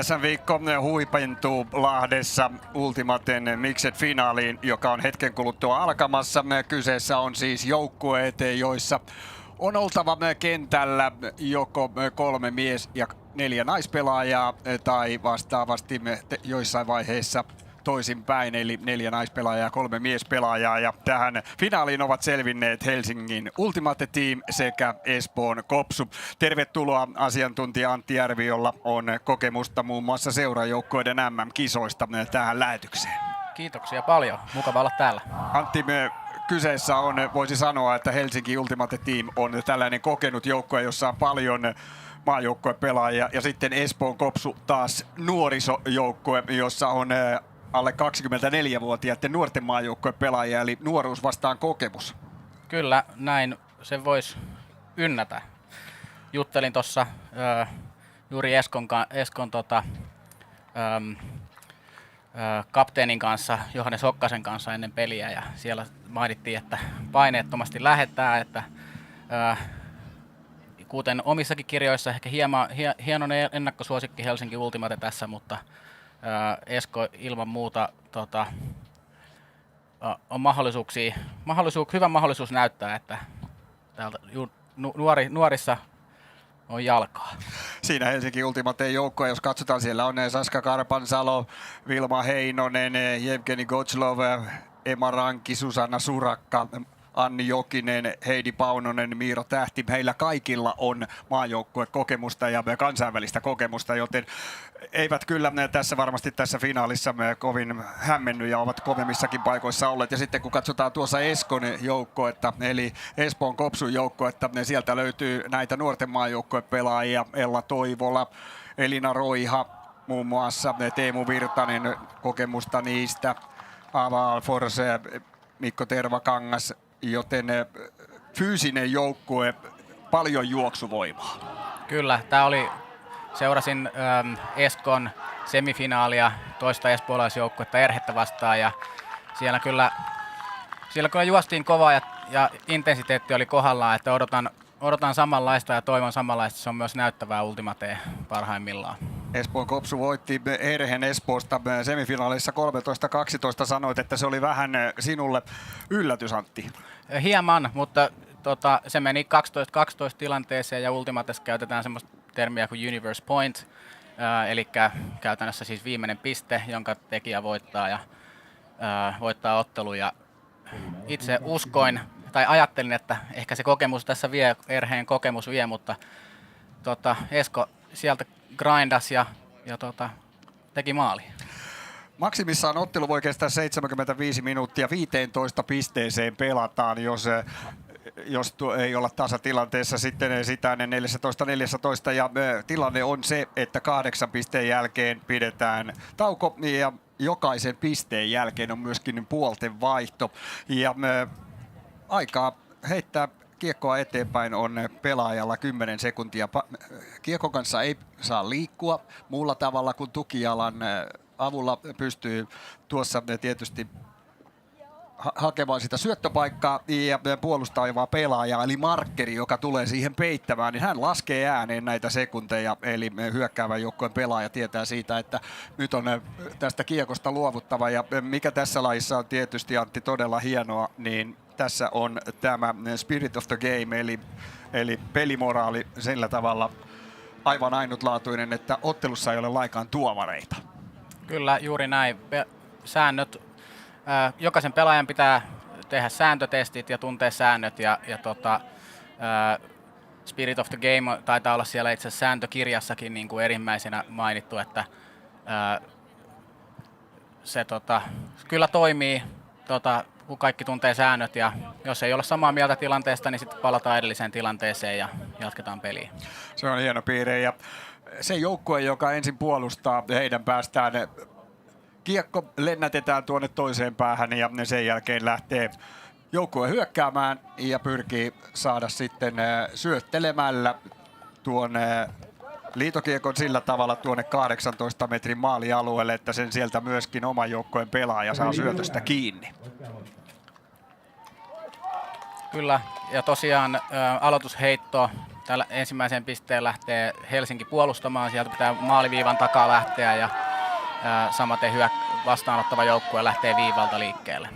SM-viikko huipentuu Lahdessa Ultimaten Mixed-finaaliin, joka on hetken kuluttua alkamassa. Kyseessä on siis joukkueet, joissa on oltava kentällä joko 3 mies- ja 4 naispelaajaa tai vastaavasti joissain vaiheissa toisinpäin, eli 4 naispelaajaa ja 3 miespelaajaa. Ja tähän finaaliin ovat selvinneet Helsingin Ultimate Team sekä Espoon Kopsu. Tervetuloa asiantuntija Antti Järvi, jolla on kokemusta muun muassa seurajoukkueiden MM-kisoista tähän lähetykseen. Kiitoksia paljon. Mukava olla täällä. Antti, kyseessä on, voisi sanoa, että Helsingin Ultimate Team on tällainen kokenut joukkue, jossa on paljon maajoukkuepelaajia, ja sitten Espoon Kopsu taas nuorisojoukkue, jossa on alle 24-vuotiaiden nuorten maajoukkuepelaajia, eli nuoruus vastaan kokemus. Kyllä, näin se voisi ynnätä. Juttelin tuossa juuri Eskon kapteenin kanssa, Johannes Okkasen kanssa ennen peliä, ja siellä mainittiin, että paineettomasti lähdetään, että kuten omissakin kirjoissa ehkä hienon ennakkosuosikki Helsinki Ultimate tässä, mutta Esko ilman muuta on hyvä mahdollisuus näyttää, että täältä nuorissa on jalkaa. Siinä Helsinki Ultimateen joukkoja, jos katsotaan, siellä on Saska Karpansalo, Vilma Heinonen, Jevgeni Gotslov, Emma Ranki, Susanna Surakka, Anni Jokinen, Heidi Paunonen, Miiro Tähti. Heillä kaikilla on maajoukkuekokemusta ja kansainvälistä kokemusta, joten eivät kyllä tässä finaalissa kovin hämmennyt ja ovat kovemmissakin paikoissa olleet. Ja sitten kun katsotaan tuossa Eskon joukkuetta, eli Espoon Kopsun joukkuetta, sieltä löytyy näitä nuorten maajoukkuepelaajia, Ella Toivola, Elina Roiha, muun muassa Teemu Virtanen, kokemusta niistä, Ava Alforse, Mikko Tervakangas, joten fyysinen joukkue, paljon juoksuvoimaa. Kyllä, seurasin Eskon semifinaalia, toista espoolaisjoukkuetta Erhettä vastaan, ja siellä kyllä juostiin kovaa ja intensiteetti oli kohdallaan, että odotan samanlaista ja toivon samanlaista, se on myös näyttävää Ultimateen parhaimmillaan. Espoon Kopsu voitti Erhen Espoosta semifinaalissa 13-12. Sanoit, että se oli vähän sinulle yllätys, Antti. Hieman, mutta se meni 12-12 tilanteeseen, ja Ultimatessa käytetään semmoista termiä kuin Universe Point, eli käytännössä siis viimeinen piste, jonka tekijä voittaa ja voittaa ottelun. Ja itse uskoin tai ajattelin, että ehkä se kokemus tässä Erheen kokemus vie, mutta Esko sieltä grindas ja teki maali. Maksimissaan ottelu voi kestää 75 minuuttia, 15 pisteeseen pelataan, jos ei olla tasatilanteessa sitten sitä 14-14, ja tilanne on se, että 8 pisteen jälkeen pidetään tauko, ja jokaisen pisteen jälkeen on myöskin puolten vaihto, ja aikaa heittää kiekkoa eteenpäin on pelaajalla 10 sekuntia. Kiekon kanssa ei saa liikkua muulla tavalla kuin tukijalan avulla, pystyy tuossa tietysti hakemaan sitä syöttöpaikkaa ja puolustavaa pelaajaa, eli markkeri, joka tulee siihen peittämään, niin hän laskee ääneen näitä sekunteja, eli hyökkäävän joukkueen pelaaja tietää siitä, että nyt on tästä kiekosta luovuttava, ja mikä tässä lajissa on tietysti, Antti, todella hienoa, niin tässä on tämä spirit of the game, eli pelimoraali sillä tavalla aivan ainutlaatuinen, että ottelussa ei ole lainkaan tuomareita. Kyllä, juuri näin. Säännöt, jokaisen pelaajan pitää tehdä sääntötestit ja tuntea säännöt, ja Spirit of the Game taitaa olla siellä itse asiassa sääntökirjassakin niin kuin erimmäisenä mainittu, että se kyllä toimii, kun kaikki tuntee säännöt, ja jos ei ole samaa mieltä tilanteesta, niin sitten palataan edelliseen tilanteeseen ja jatketaan peliä. Se on hieno piirre, ja se joukkue, joka ensin puolustaa, heidän päästään kiekko lennätetään tuonne toiseen päähän, ja sen jälkeen lähtee joukkue hyökkäämään ja pyrkii saada sitten syöttelemällä tuon liitokiekon sillä tavalla tuonne 18 metrin maalialueelle, että sen sieltä myöskin oman joukkueen pelaaja saa syötöstä kiinni. Kyllä, ja tosiaan aloitusheitto tällä ensimmäiseen pisteen lähtee Helsinki puolustamaan, sieltä pitää maaliviivan takaa lähteä ja samaten vastaanottava joukkue lähtee viivalta liikkeelle.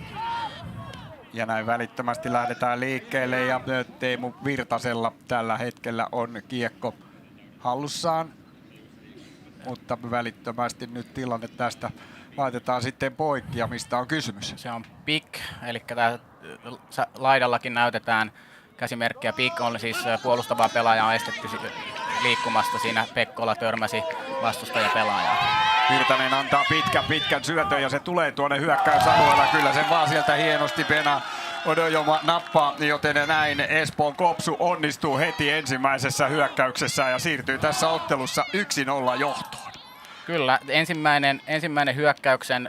Ja näin välittömästi lähdetään liikkeelle ja Teemu Virtasella tällä hetkellä on kiekko hallussaan. Mutta välittömästi nyt tilanne tästä laitetaan sitten poikki ja mistä on kysymys? Se on pick, eli tää laidallakin näytetään käsimerkkiä. Pick on siis puolustavaa pelaajaa on estetty liikkumasta. Siinä Pekkola törmäsi vastustajan pelaajaa. Virtanen antaa pitkän syötön ja se tulee tuonne hyökkäysalueella. Kyllä sen vaan sieltä hienosti Pena Odojoma nappaa, joten näin Espoon Kopsu onnistuu heti ensimmäisessä hyökkäyksessä ja siirtyy tässä ottelussa 1-0 johtoon. Kyllä, ensimmäinen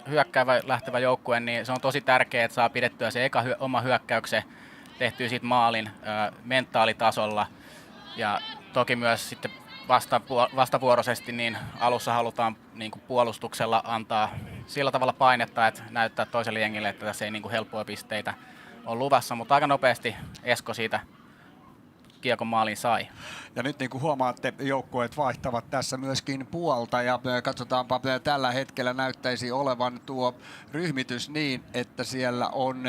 hyökkäävä lähtevä joukkue, niin se on tosi tärkeää, että saa pidettyä se oma hyökkäyksen tehtyä siitä maalin mentaalitasolla. Ja toki myös sitten vastavuoroisesti niin alussa halutaan niin kuin puolustuksella antaa sillä tavalla painetta, että näyttää toiselle jengille, että tässä ei niin kuin helppoja pisteitä ole luvassa, mutta aika nopeasti Esko siitä kiekon maalin sai. Ja nyt niin kuin huomaatte, joukkueet vaihtavat tässä myöskin puolta ja katsotaanpa, tällä hetkellä näyttäisi olevan tuo ryhmitys niin, että siellä on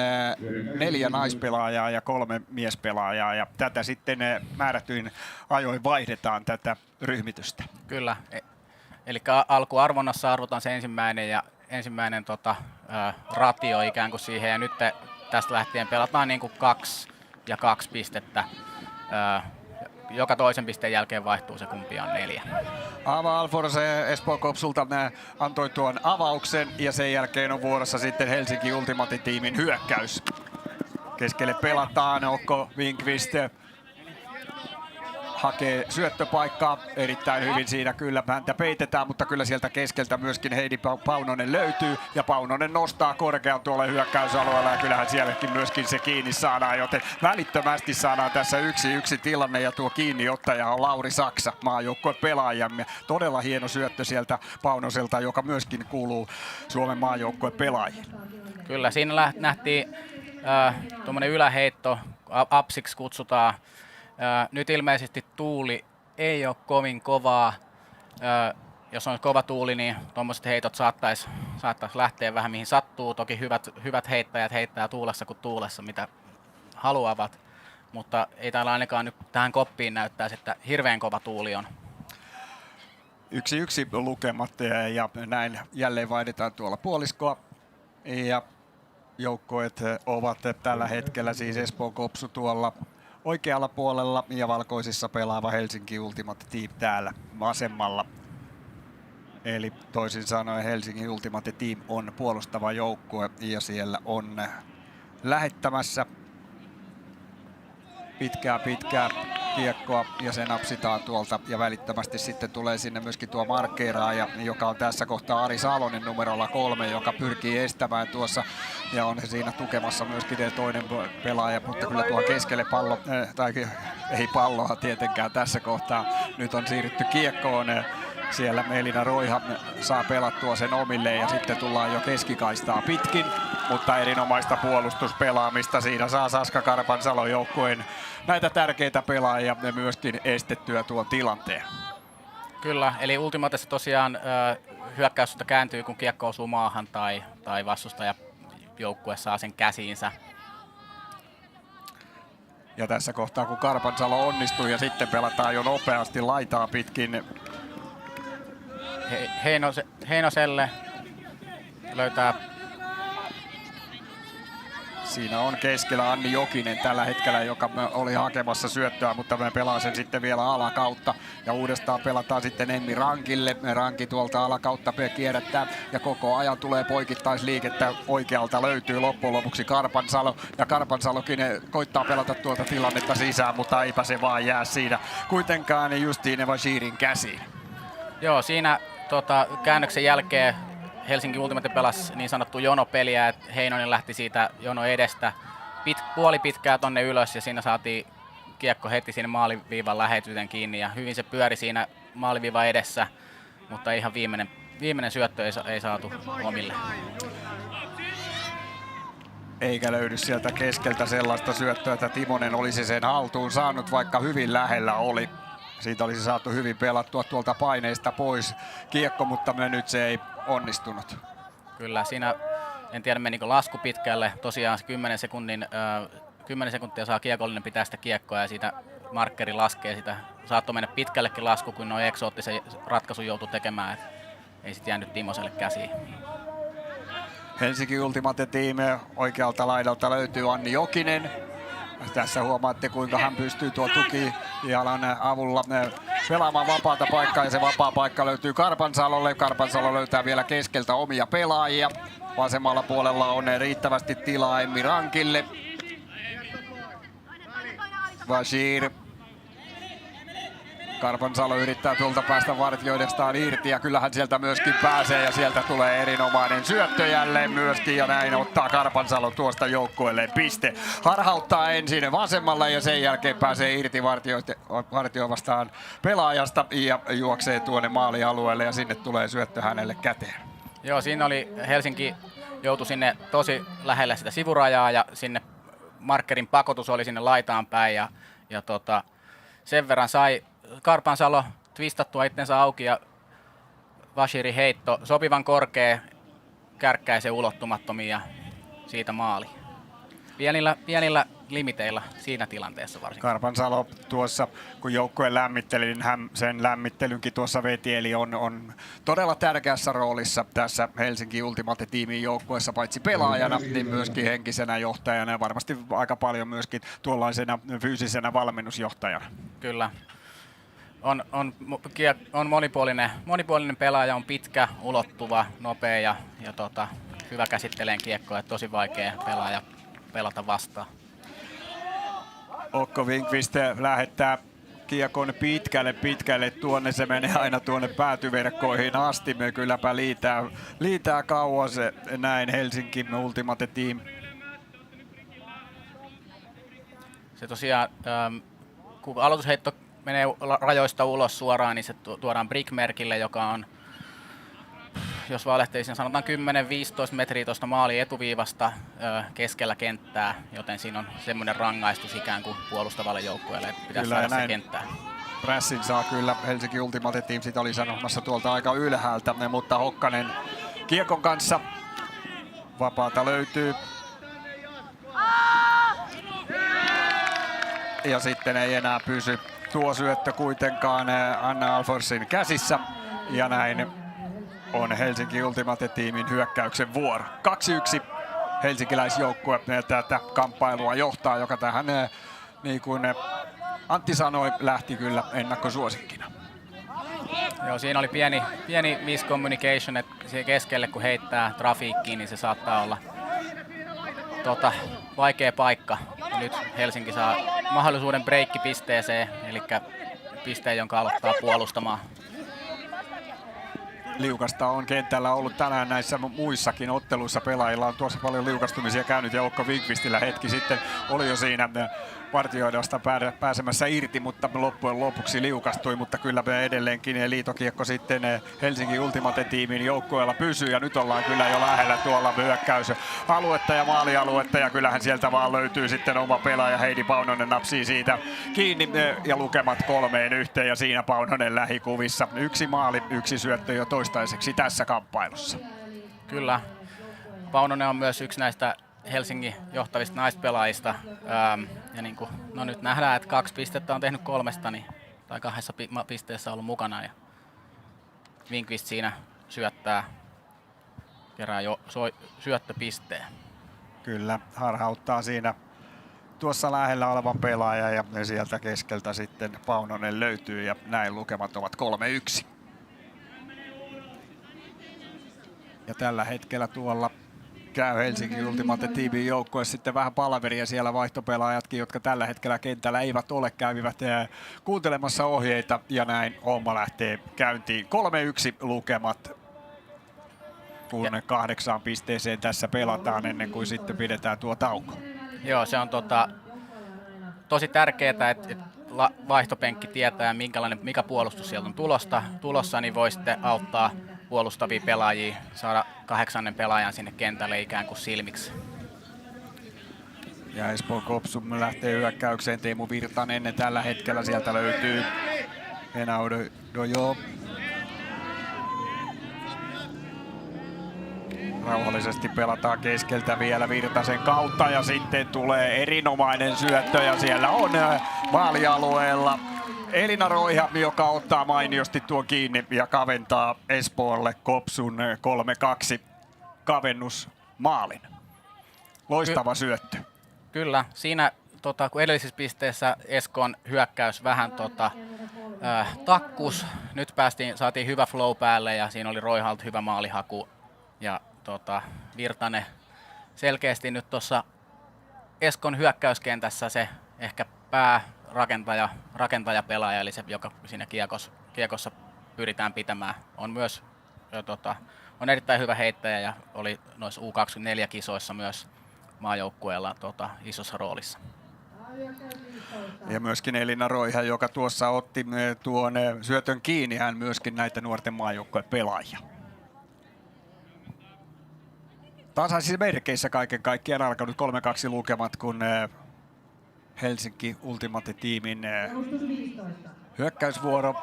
4 naispelaajaa ja 3 miespelaajaa ja tätä sitten määrätyin ajoin vaihdetaan tätä ryhmitystä. Kyllä, eli alkuarvonnassa arvotaan se ensimmäinen ratio ikään kuin siihen ja nyt tästä lähtien pelataan niin kuin 2 ja 2 pistettä. Joka toisen pisteen jälkeen vaihtuu se, kumpi on 4. Ava Alforse Espoon Kopsulta antoi tuon avauksen ja sen jälkeen on vuorossa sitten Helsinki Ultimate-tiimin hyökkäys. Keskelle pelataan, Okko Winkvist hakee syöttöpaikkaa erittäin hyvin siinä kyllä. Häntä peitetään, mutta kyllä sieltä keskeltä myöskin Heidi Paunonen löytyy. Ja Paunonen nostaa korkean tuolle hyökkäysalueella ja kyllähän sielläkin myöskin se kiinni saadaan. Joten välittömästi saadaan tässä 1-1 tilanne ja tuo kiinniottaja on Lauri Saksa, maajoukkueen pelaajamme. Todella hieno syöttö sieltä Paunoselta, joka myöskin kuuluu Suomen maajoukkueen pelaajille. Kyllä, siinä nähtiin tuommoinen yläheitto, apsiksi kutsutaan. Nyt ilmeisesti tuuli ei ole kovin kovaa. Jos on kova tuuli, niin tuommoiset heitot saattaisi lähteä vähän mihin sattuu. Toki hyvät heittäjät heittää tuulessa kuin tuulessa, mitä haluavat. Mutta ei täällä ainakaan nyt tähän koppiin näyttäisi, että hirveän kova tuuli on. 1-1 lukemat ja näin jälleen vaihdetaan tuolla puoliskoa. Ja joukkoet ovat tällä hetkellä siis Espoon Kopsu tuolla oikealla puolella ja valkoisissa pelaava Helsinki Ultimate Team täällä vasemmalla. Eli toisin sanoen Helsinki Ultimate Team on puolustava joukkue ja siellä on lähettämässä pitkää kiekkoa ja se napsitaan tuolta ja välittömästi sitten tulee sinne myöskin tuo markkeeraaja, joka on tässä kohtaa Ari Salonen numerolla 3, joka pyrkii estämään tuossa ja on siinä tukemassa myöskin toinen pelaaja, mutta kyllä tuo keskelle pallo, tai ei palloa tietenkään tässä kohtaa, nyt on siirrytty kiekkoon. Siellä Elina Roiha saa pelattua sen omille ja sitten tullaan jo keskikaistaa pitkin, mutta erinomaista puolustuspelaamista. Siinä saa Saska Karpansalo joukkueen näitä tärkeitä pelaajia ja myöskin estettyä tuon tilanteen. Kyllä, eli Ultimatessa tosiaan hyökkäys kääntyy, kun kiekko osuu maahan tai vastustaja joukkue saa sen käsiinsä. Ja tässä kohtaa, kun Karpansalo onnistuu ja sitten pelataan jo nopeasti laitaa pitkin. Heinoselle löytää. Siinä on keskellä Anni Jokinen tällä hetkellä, joka oli hakemassa syöttöä, mutta me pelaa sen sitten vielä alakautta. Ja uudestaan pelataan sitten Emmi Rankille. Ranki tuolta alakautta kierrättää ja koko ajan tulee poikittaisliikettä. Oikealta löytyy loppujen lopuksi Karpansalo. Ja Karpansalokin koittaa pelata tuolta tilannetta sisään, mutta eipä se vaan jää siinä kuitenkaan Justine Bashirin käsiin. Joo, siinä käännöksen jälkeen Helsinki Ultimate pelasi niin sanottu jonopeliä, että Heinonen lähti siitä jono edestä puoli pitkää tonne ylös ja siinä saatiin kiekko heti siinä maaliviivan lähetyten kiinni ja hyvin se pyöri siinä maaliviivan edessä, mutta ihan viimeinen syöttö ei saatu omille. eikä löydy sieltä keskeltä sellaista syöttöä, että Timonen olisi sen haltuun saanut, vaikka hyvin lähellä oli. Siitä olisi saatu hyvin pelattua tuolta paineista pois kiekko, mutta nyt se ei onnistunut. Kyllä, siinä en tiedä menikö lasku pitkälle. Tosiaan 10 sekuntia saa kiekollinen pitää sitä kiekkoa ja siitä markkeri laskee sitä. Saattoi mennä pitkällekin lasku, kun noin eksoottisen ratkaisun joutui tekemään. Ei sitten jäänyt Timoselle käsiin. Helsinki Ultimate Team oikealta laidalta löytyy Anni Jokinen. Tässä huomaatte, kuinka hän pystyy tuo tukijalan avulla pelaamaan vapaata paikkaa, ja se vapaa paikka löytyy Karpansalolle. Karpansalo löytää vielä keskeltä omia pelaajia. Vasemmalla puolella on riittävästi tilaa Emmi Rankille. Bashir. Karpansalo yrittää tuolta päästä vartioidestaan irti, ja kyllähän sieltä myöskin pääsee, ja sieltä tulee erinomainen syöttö jälleen myöskin, ja näin ottaa Karpansalo tuosta joukkueelle piste. Harhauttaa ensin vasemmalla ja sen jälkeen pääsee irti vartioivastaan pelaajasta ja juoksee tuonne maalialueelle, ja sinne tulee syöttö hänelle käteen. Joo, siinä oli Helsinki joutui sinne tosi lähelle sitä sivurajaa, ja sinne markkerin pakotus oli sinne laitaan päin, ja sen verran sai Karpansalo twistattua itsensä auki ja Bashirin heitto sopivan korkea, kärkkäisen ulottumattomiin ja siitä maali. Pienillä limiteillä siinä tilanteessa varsinkin. Karpansalo tuossa, kun joukkue lämmitteli, niin hän sen lämmittelynkin tuossa veti, eli on todella tärkeässä roolissa tässä Helsinki Ultimate Teamin joukkueessa, paitsi pelaajana, niin myöskin henkisenä johtajana ja varmasti aika paljon myöskin tuollaisena fyysisenä valmennusjohtajana. Kyllä. On monipuolinen pelaaja, on pitkä, ulottuva, nopea ja hyvä käsitteleen kiekkoa, että tosi vaikea pelaaja pelata vastaan. Okko Winkvist lähettää kiekon pitkälle tuonne, se menee aina tuonne päätyverkkoihin asti. Me kylläpä liitää kauas näin Helsinki Ultimate Team. Se tosiaan, kun aloitusheitto menee rajoista ulos suoraan, niin se tuodaan Brickmerkille, joka on, jos valehtelisin, sanotaan 10-15 metriä tuosta maalin etuviivasta keskellä kenttää, joten siinä on semmoinen rangaistus ikään kuin puolustavalle joukkueelle, että pitäisi saada se kenttään. Prässin saa kyllä Helsinki Ultimate Team, sitä oli sanomassa tuolta aika ylhäältä, mutta Hokkanen kiekon kanssa, vapaata löytyy. Ja sitten ei enää pysy tuo syöttö kuitenkaan Anna Alforsin käsissä, ja näin on Helsinki Ultimate Teamin hyökkäyksen vuoro. 2-1 helsinkiläisjoukkue tätä kamppailua johtaa, joka tähän, niin kuin Antti sanoi, lähti kyllä ennakkosuosikkina. Joo, siinä oli pieni miscommunication, että siihen keskelle kun heittää trafiikkiin, niin se saattaa olla vaikea paikka. Ja nyt Helsinki saa mahdollisuuden breikkipisteeseen, eli pisteen, jonka aloittaa puolustamaan. Liukasta on kentällä ollut tänään näissä muissakin otteluissa. Pelaajilla on tuossa paljon liukastumisia käynyt, ja Okko Winkvistillä hetki sitten oli jo siinä partioidasta pääsemässä irti, mutta loppujen lopuksi liukastui, mutta kyllä edelleenkin liitokiekko sitten Helsingin Ultimate Teamin joukkueella pysyy, ja nyt ollaan kyllä jo lähellä tuolla hyökkäysaluetta ja maalialuetta, ja kyllähän sieltä vaan löytyy sitten oma pelaaja Heidi Paunonen, napsii siitä kiinni ja lukemat 3-1, ja siinä Paunonen lähikuvissa. 1 maali, 1 syöttö jo toistaiseksi tässä kamppailussa. Kyllä. Paunonen on myös yksi näistä Helsingin johtavista naispelaajista. Ja niin kuin, no nyt nähdään, että 2 pistettä on tehnyt 3, niin, tai 2 pisteessä ollut mukana. Ja Winkvist siinä syöttää, kerää jo syöttöpisteen. Kyllä, harhauttaa siinä tuossa lähellä olevan pelaaja, ja sieltä keskeltä sitten Paunonen löytyy, ja näin lukemat ovat 3-1. Ja tällä hetkellä tuolla käy Helsinki Ultimate Teamin joukkue sitten vähän palaveria, siellä vaihtopelaajatkin, jotka tällä hetkellä kentällä eivät ole, kävivät kuuntelemassa ohjeita, ja näin homma lähtee käyntiin. 3-1 lukemat, kun 8 pisteeseen tässä pelataan ennen kuin sitten pidetään tuo tauko. Joo, se on tosi tärkeää, että vaihtopenkki tietää, mikä puolustus sieltä on tulossa, niin voi sitten auttaa puolustavia pelaajia, saada 8. pelaajan sinne kentälle ikään kuin silmiksi. Ja Espoon Kopsum lähtee hyökkäykseen. Teemu Virtanen tällä hetkellä sieltä löytyy. Dojo. Rauhallisesti pelataan keskeltä vielä Virtasen kautta ja sitten tulee erinomainen syöttö ja siellä on maalialueella Elina Roiha, joka ottaa mainiosti tuon kiinni ja kaventaa Espoolle Kopsun 3-2 kavennusmaalin. Loistava syöttö. Kyllä, siinä kun edellisessä pisteessä Espoon hyökkäys vähän takkus, nyt saatiin hyvä flow päälle ja siinä oli Roihalta hyvä maalihaku ja Virtanen selkeästi nyt tuossa Espoon hyökkäyskentässä se ehkä päärakentajapelaaja, eli se, joka siinä kiekossa pyritään pitämään, on myös on erittäin hyvä heittäjä ja oli noissa U24-kisoissa myös maajoukkueella isossa roolissa. Ja myöskin Elina Roiha, joka tuossa otti tuon syötön kiinni, hän myöskin näitä nuorten maajoukkueen pelaajia. Tasaisissa merkeissä kaiken kaikkiaan alkanut 3-2 lukemat, kun Helsinki Ultimate-tiimin hyökkäysvuoro.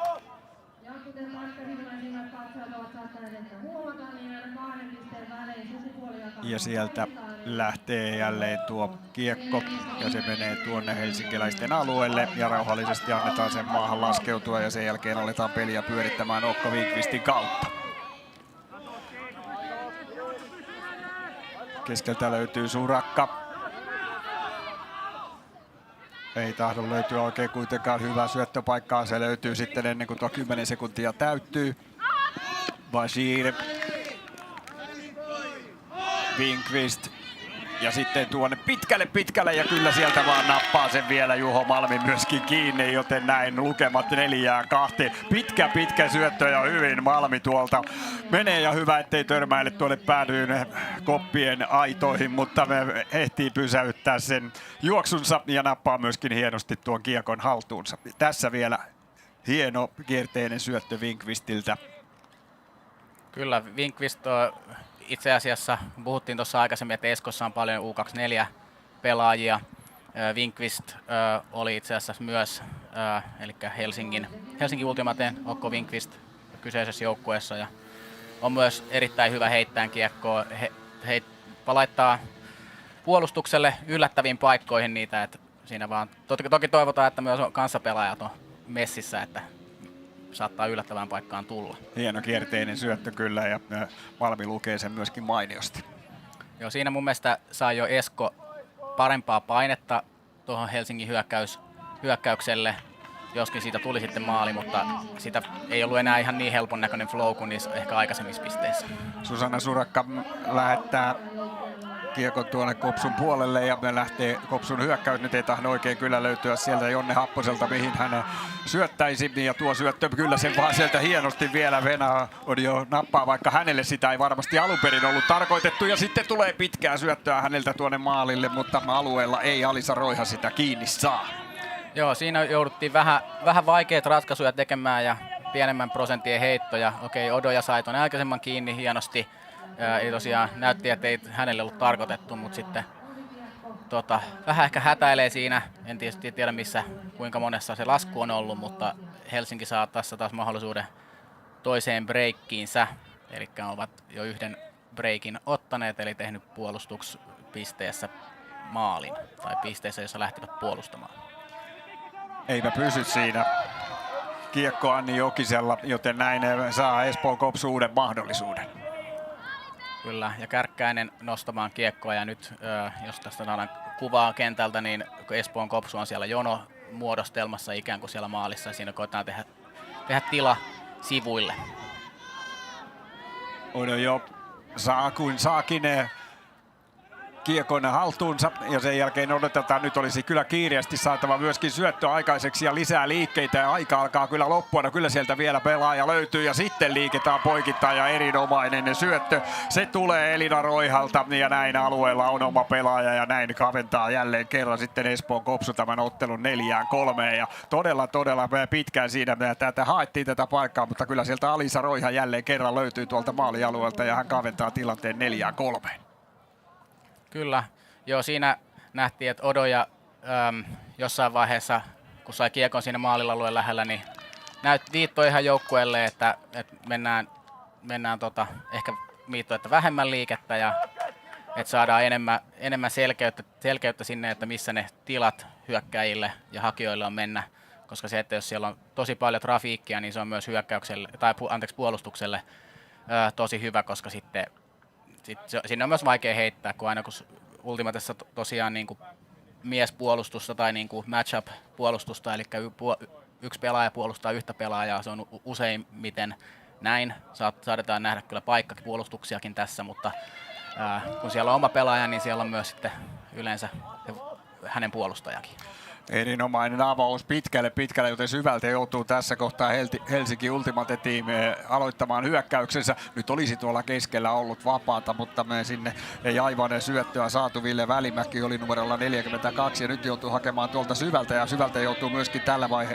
Ja sieltä lähtee jälleen tuo kiekko ja se menee tuonne helsinkiläisten alueelle ja rauhallisesti annetaan sen maahan laskeutua ja sen jälkeen aletaan peliä pyörittämään Okka Winkvistin kautta. Keskeltä löytyy Surakka. Ei tahdo löytyä oikein kuitenkaan hyvää syöttöpaikkaa. Se löytyy sitten ennen kuin tuo 10 sekuntia täyttyy. Bashir. Winkvist. Ja sitten tuonne pitkälle ja kyllä sieltä vaan nappaa sen vielä Juho Malmi myöskin kiinni, joten näin lukemat 4-2. Pitkä syöttö ja hyvin Malmi tuolta menee ja hyvä ettei törmäile tuonne päädyyn koppien aitoihin, mutta me ehtii pysäyttää sen juoksunsa ja nappaa myöskin hienosti tuon kiekon haltuunsa. Tässä vielä hieno kierteinen syöttö Winkvistiltä. Kyllä, Winkvist itse asiassa, puhuttiin tuossa aikaisemmin, että Eskossa on paljon U24-pelaajia. Winkvist oli itse asiassa myös, eli Helsingin Ultimateen Okko Winkvist kyseisessä joukkueessa. Ja on myös erittäin hyvä heittäen kiekkoa, laittaa puolustukselle yllättäviin paikkoihin niitä, että siinä vaan, toki toivotaan, että myös kanssapelaajat on messissä, että saattaa yllättävään paikkaan tulla. Hieno kierteinen syöttö kyllä ja Malmi lukee sen myöskin mainiosti. Joo, siinä mun mielestä sai jo Esko parempaa painetta tuohon Helsingin hyökkäykselle, joskin siitä tuli sitten maali, mutta sitä ei ollut enää ihan niin helpon näköinen flow kuin niissä ehkä aikaisemmissa pisteissä. Susanna Surakka lähettää kiekon tuonne Kopsun puolelle ja me lähtee Kopsun hyökkäys. Nyt ei tahdo oikein kyllä löytyä sieltä Jonne Happoselta, mihin hän syöttäisi. Ja tuo syöttö kyllä sen vaan sieltä hienosti vielä Venä on jo nappaa, vaikka hänelle sitä ei varmasti alun perin ollut tarkoitettu. Ja sitten tulee pitkää syöttöä häneltä tuonne maalille, mutta alueella ei Alisa Roiha sitä kiinni saa. Joo, siinä jouduttiin vähän vaikeita ratkaisuja tekemään ja pienemmän prosenttien heittoja. Okei, Odoja sai tuon aikaisemman kiinni hienosti. Ei tosiaan näytti, että ei hänelle ollut tarkoitettu, mutta sitten vähän ehkä hätäilee siinä. En tietysti tiedä kuinka monessa se lasku on ollut, mutta Helsinki saa tässä taas mahdollisuuden toiseen breikkiinsä. Eli ovat jo yhden breikin ottaneet, eli tehnyt puolustuspisteessä maalin, tai pisteessä, jossa lähtivät puolustamaan. Eipä pysy siinä kiekko Anni Jokisella, joten näin saa Espoon Kopsu uuden mahdollisuuden. Kyllä, ja Kärkkäinen nostamaan kiekkoa, ja nyt jos tästä saadaan kuvaa kentältä, niin Espoon Kopsu on siellä jono-muodostelmassa ikään kuin siellä maalissa, ja siinä koetaan tehdä tila sivuille. Odo jo saakin kiekon haltuunsa ja sen jälkeen odotetaan, nyt olisi kyllä kiireesti saatava myöskin syöttö aikaiseksi ja lisää liikkeitä ja aika alkaa kyllä loppua. No kyllä sieltä vielä pelaaja löytyy ja sitten liiketään poikittain ja erinomainen syöttö. Se tulee Elina Roihalta ja näin alueella on oma pelaaja ja näin kaventaa jälleen kerran sitten Espoon Kopsu tämän ottelun 4-3 ja todella pitkään siinä tätä haettiin tätä paikkaa, mutta kyllä sieltä Alisa Roiha jälleen kerran löytyy tuolta maalialueelta ja hän kaventaa tilanteen 4-3. Kyllä. Joo, siinä nähtiin, että Odoja jossain vaiheessa, kun sai kiekon siinä maalilalueen lähellä, niin viittoi ihan joukkueelle, että mennään ehkä viittoi, että vähemmän liikettä ja että saadaan enemmän selkeyttä sinne, että missä ne tilat hyökkäjille ja hakijoille on mennä. Koska se, että jos siellä on tosi paljon trafiikkia, niin se on myös puolustukselle tosi hyvä, koska sitten sinne on myös vaikea heittää, kun aina kun Ultimatessa tosiaan niin kuin miespuolustusta tai niin kuin matchup-puolustusta, eli yksi pelaaja puolustaa yhtä pelaajaa, se on useimmiten näin. Saadaan nähdä kyllä paikkapuolustuksiakin tässä, mutta kun siellä on oma pelaaja, niin siellä on myös sitten yleensä hänen puolustajakin. Erinomainen avaus pitkälle, joten syvältä joutuu tässä kohtaa Helsinki Ultimate Team aloittamaan hyökkäyksensä. Nyt olisi tuolla keskellä ollut vapaata, mutta me sinne ei aivan syöttöä saatu. Ville Välimäki oli numerolla 42 ja nyt joutuu hakemaan tuolta syvältä ja syvältä joutuu myöskin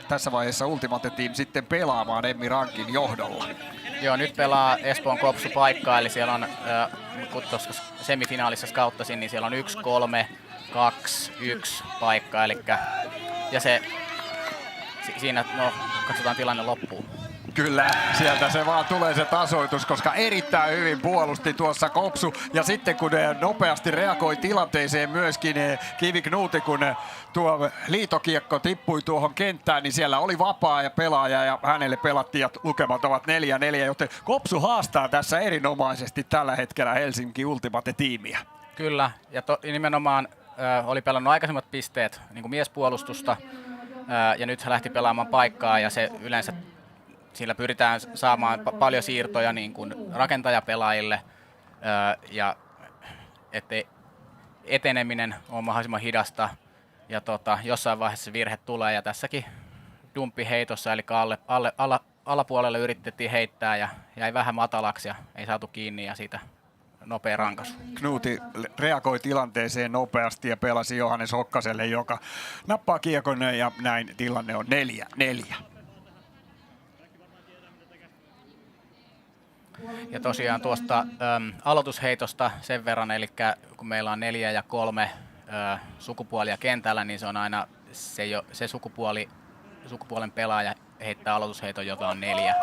tässä vaiheessa Ultimate Team sitten pelaamaan Emmi Rankin johdolla. Joo, nyt pelaa Espoon Kopsu paikkaa, eli siellä on, kun tuossa semifinaalissa skauttasin, niin siellä on 1, 3, 2, 1 paikka, ja siinä, katsotaan tilanne loppuun. Kyllä, sieltä se vaan tulee se tasoitus, koska erittäin hyvin puolusti tuossa Kopsu. Ja sitten kun nopeasti reagoi tilanteeseen myöskin Kivi Knuuti, kun tuo liitokiekko tippui tuohon kenttään, niin siellä oli vapaa ja pelaaja ja hänelle pelattiin ja lukemat ovat 4-4, joten Kopsu haastaa tässä erinomaisesti tällä hetkellä Helsinki Ultimate-tiimiä. Kyllä, ja nimenomaan oli pelannut aikaisemmat pisteet niin kuin miespuolustusta ja nyt hän lähti pelaamaan paikkaa ja se yleensä sillä pyritään saamaan paljon siirtoja niin kuin rakentajapelaajille ja ettei eteneminen on mahdollisimman hidasta ja jossain vaiheessa se virhe tulee ja tässäkin dumppiheitossa eli alapuolelle yritettiin heittää ja jäi vähän matalaksi ja ei saatu kiinni ja siitä nopea rankaisu. Knuuti reagoi tilanteeseen nopeasti ja pelasi Johannes Hokkaselle, joka nappaa kiekon ja näin tilanne on 4-4. Ja tosiaan tuosta aloitusheitosta sen verran, eli kun meillä on 4 ja 3 sukupuolia kentällä, niin se on aina se sukupuolen pelaaja heittää aloitusheiton, jota on 4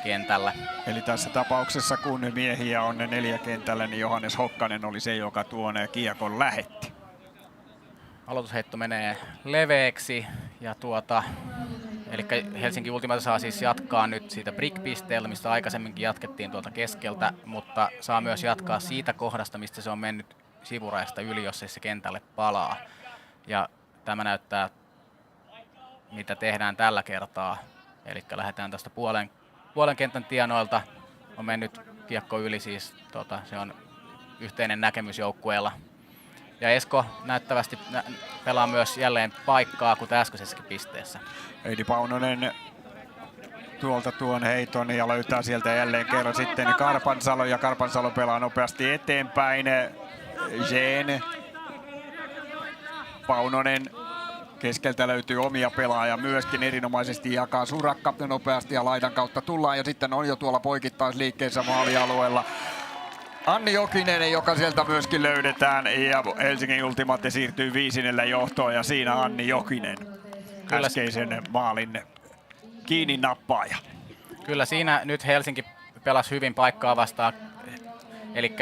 kentällä. Eli tässä tapauksessa, kun miehiä on 4 kentällä, niin Johannes Hokkanen oli se, joka tuon kiekon lähetti. Aloitusheitto menee leveäksi ja eli Helsinki Ultimate saa siis jatkaa nyt siitä brick-pisteellä, mistä aikaisemminkin jatkettiin tuolta keskeltä, mutta saa myös jatkaa siitä kohdasta, mistä se on mennyt sivurajasta yli, jos se kentälle palaa. Ja tämä näyttää, mitä tehdään tällä kertaa. Eli lähdetään tästä puolen kentän tienoilta, on mennyt kiekko yli, siis se on yhteinen näkemys joukkueella. Ja Esko näyttävästi pelaa myös jälleen paikkaa, kuten äskeisessäkin pisteessä. Eidi Paunonen tuolta tuon heiton ja löytää sieltä jälleen kerran sitten Karpansalo ja Karpansalo pelaa nopeasti eteenpäin. Jean Paunonen keskeltä löytyy omia pelaajia myöskin, erinomaisesti jakaa Surakka nopeasti ja laidan kautta tullaan ja sitten on jo tuolla poikittaisliikkeessä maalialueella Anni Jokinen, joka sieltä myöskin löydetään ja Helsingin Ultimate siirtyy 5-4 johtoon ja siinä Anni Jokinen, äskeisen maalin kiinni nappaaja. Kyllä siinä nyt Helsinki pelasi hyvin paikkaa vastaan, eli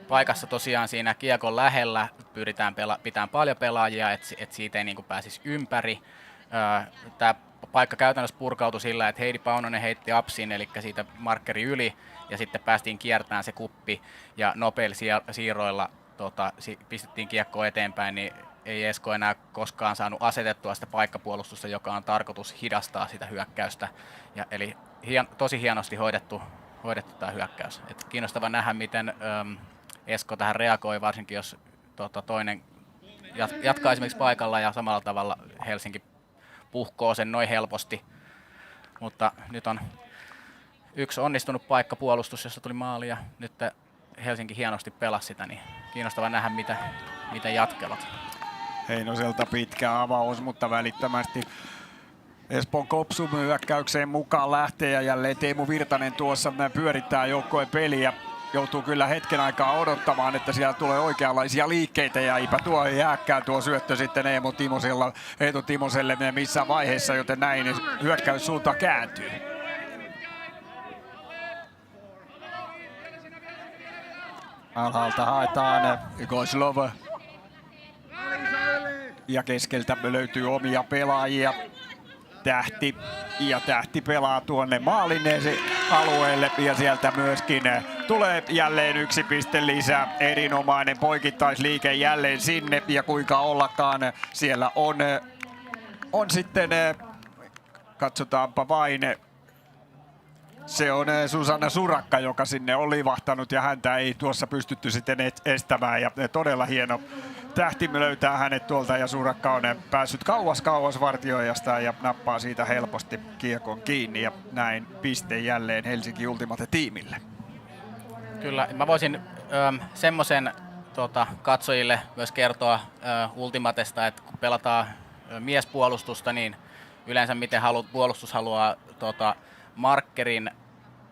paikassa tosiaan siinä kiekon lähellä pyritään pitämään paljon pelaajia, että siitä ei niin kuin pääsisi ympäri. Tämä paikka käytännössä purkautui sillä, että Heidi Paunonen heitti apsin, eli siitä markkeri yli, ja sitten päästiin kiertämään se kuppi, ja nopeilla siirroilla pistettiin kiekko eteenpäin, niin ei Esko enää koskaan saanut asetettua sitä paikkapuolustusta, joka on tarkoitus hidastaa sitä hyökkäystä. Ja, eli tosi hienosti hoidettu tämä hyökkäys. Et kiinnostava nähdä, miten Esko tähän reagoi, varsinkin jos toinen jatkaa esimerkiksi paikalla ja samalla tavalla Helsinki puhkoo sen noin helposti. Mutta nyt on yksi onnistunut paikkapuolustus, jossa tuli maali ja nyt Helsinki hienosti pelasi sitä, niin kiinnostava nähdä, miten jatkevat. Heinoselta pitkä avaus, mutta välittömästi Espoon Kopsu hyökkäykseen mukaan lähtee ja jälleen Teemu Virtanen tuossa pyörittää joukkojen peliä. joutuu kyllä hetken aikaa odottamaan, että siellä tulee oikeanlaisia liikkeitä ja eipä tuo jääkään tuo syöttö sitten Eetu Timoselle missään vaiheessa, joten näin hyökkäyssuunta kääntyy. Alhaalta haetaan Goslov. Ja keskeltä löytyy omia pelaajia. Tähti pelaa tuonne maalin alueelle ja sieltä myöskin tulee jälleen 1 piste lisää. Erinomainen poikittaisliike jälleen sinne ja kuinka ollakaan siellä on sitten, katsotaanpa vain, se on Susanna Surakka, joka sinne on livahtanut ja häntä ei tuossa pystytty sitten estämään ja todella hieno tähti löytää hänet tuolta ja Surakka on päässyt kauas vartioijasta ja nappaa siitä helposti kiekon kiinni ja näin piste jälleen Helsinki Ultimate-tiimille. Kyllä, mä voisin semmoisen katsojille myös kertoa Ultimatesta, että kun pelataan miespuolustusta, niin yleensä miten puolustus haluaa markkerin,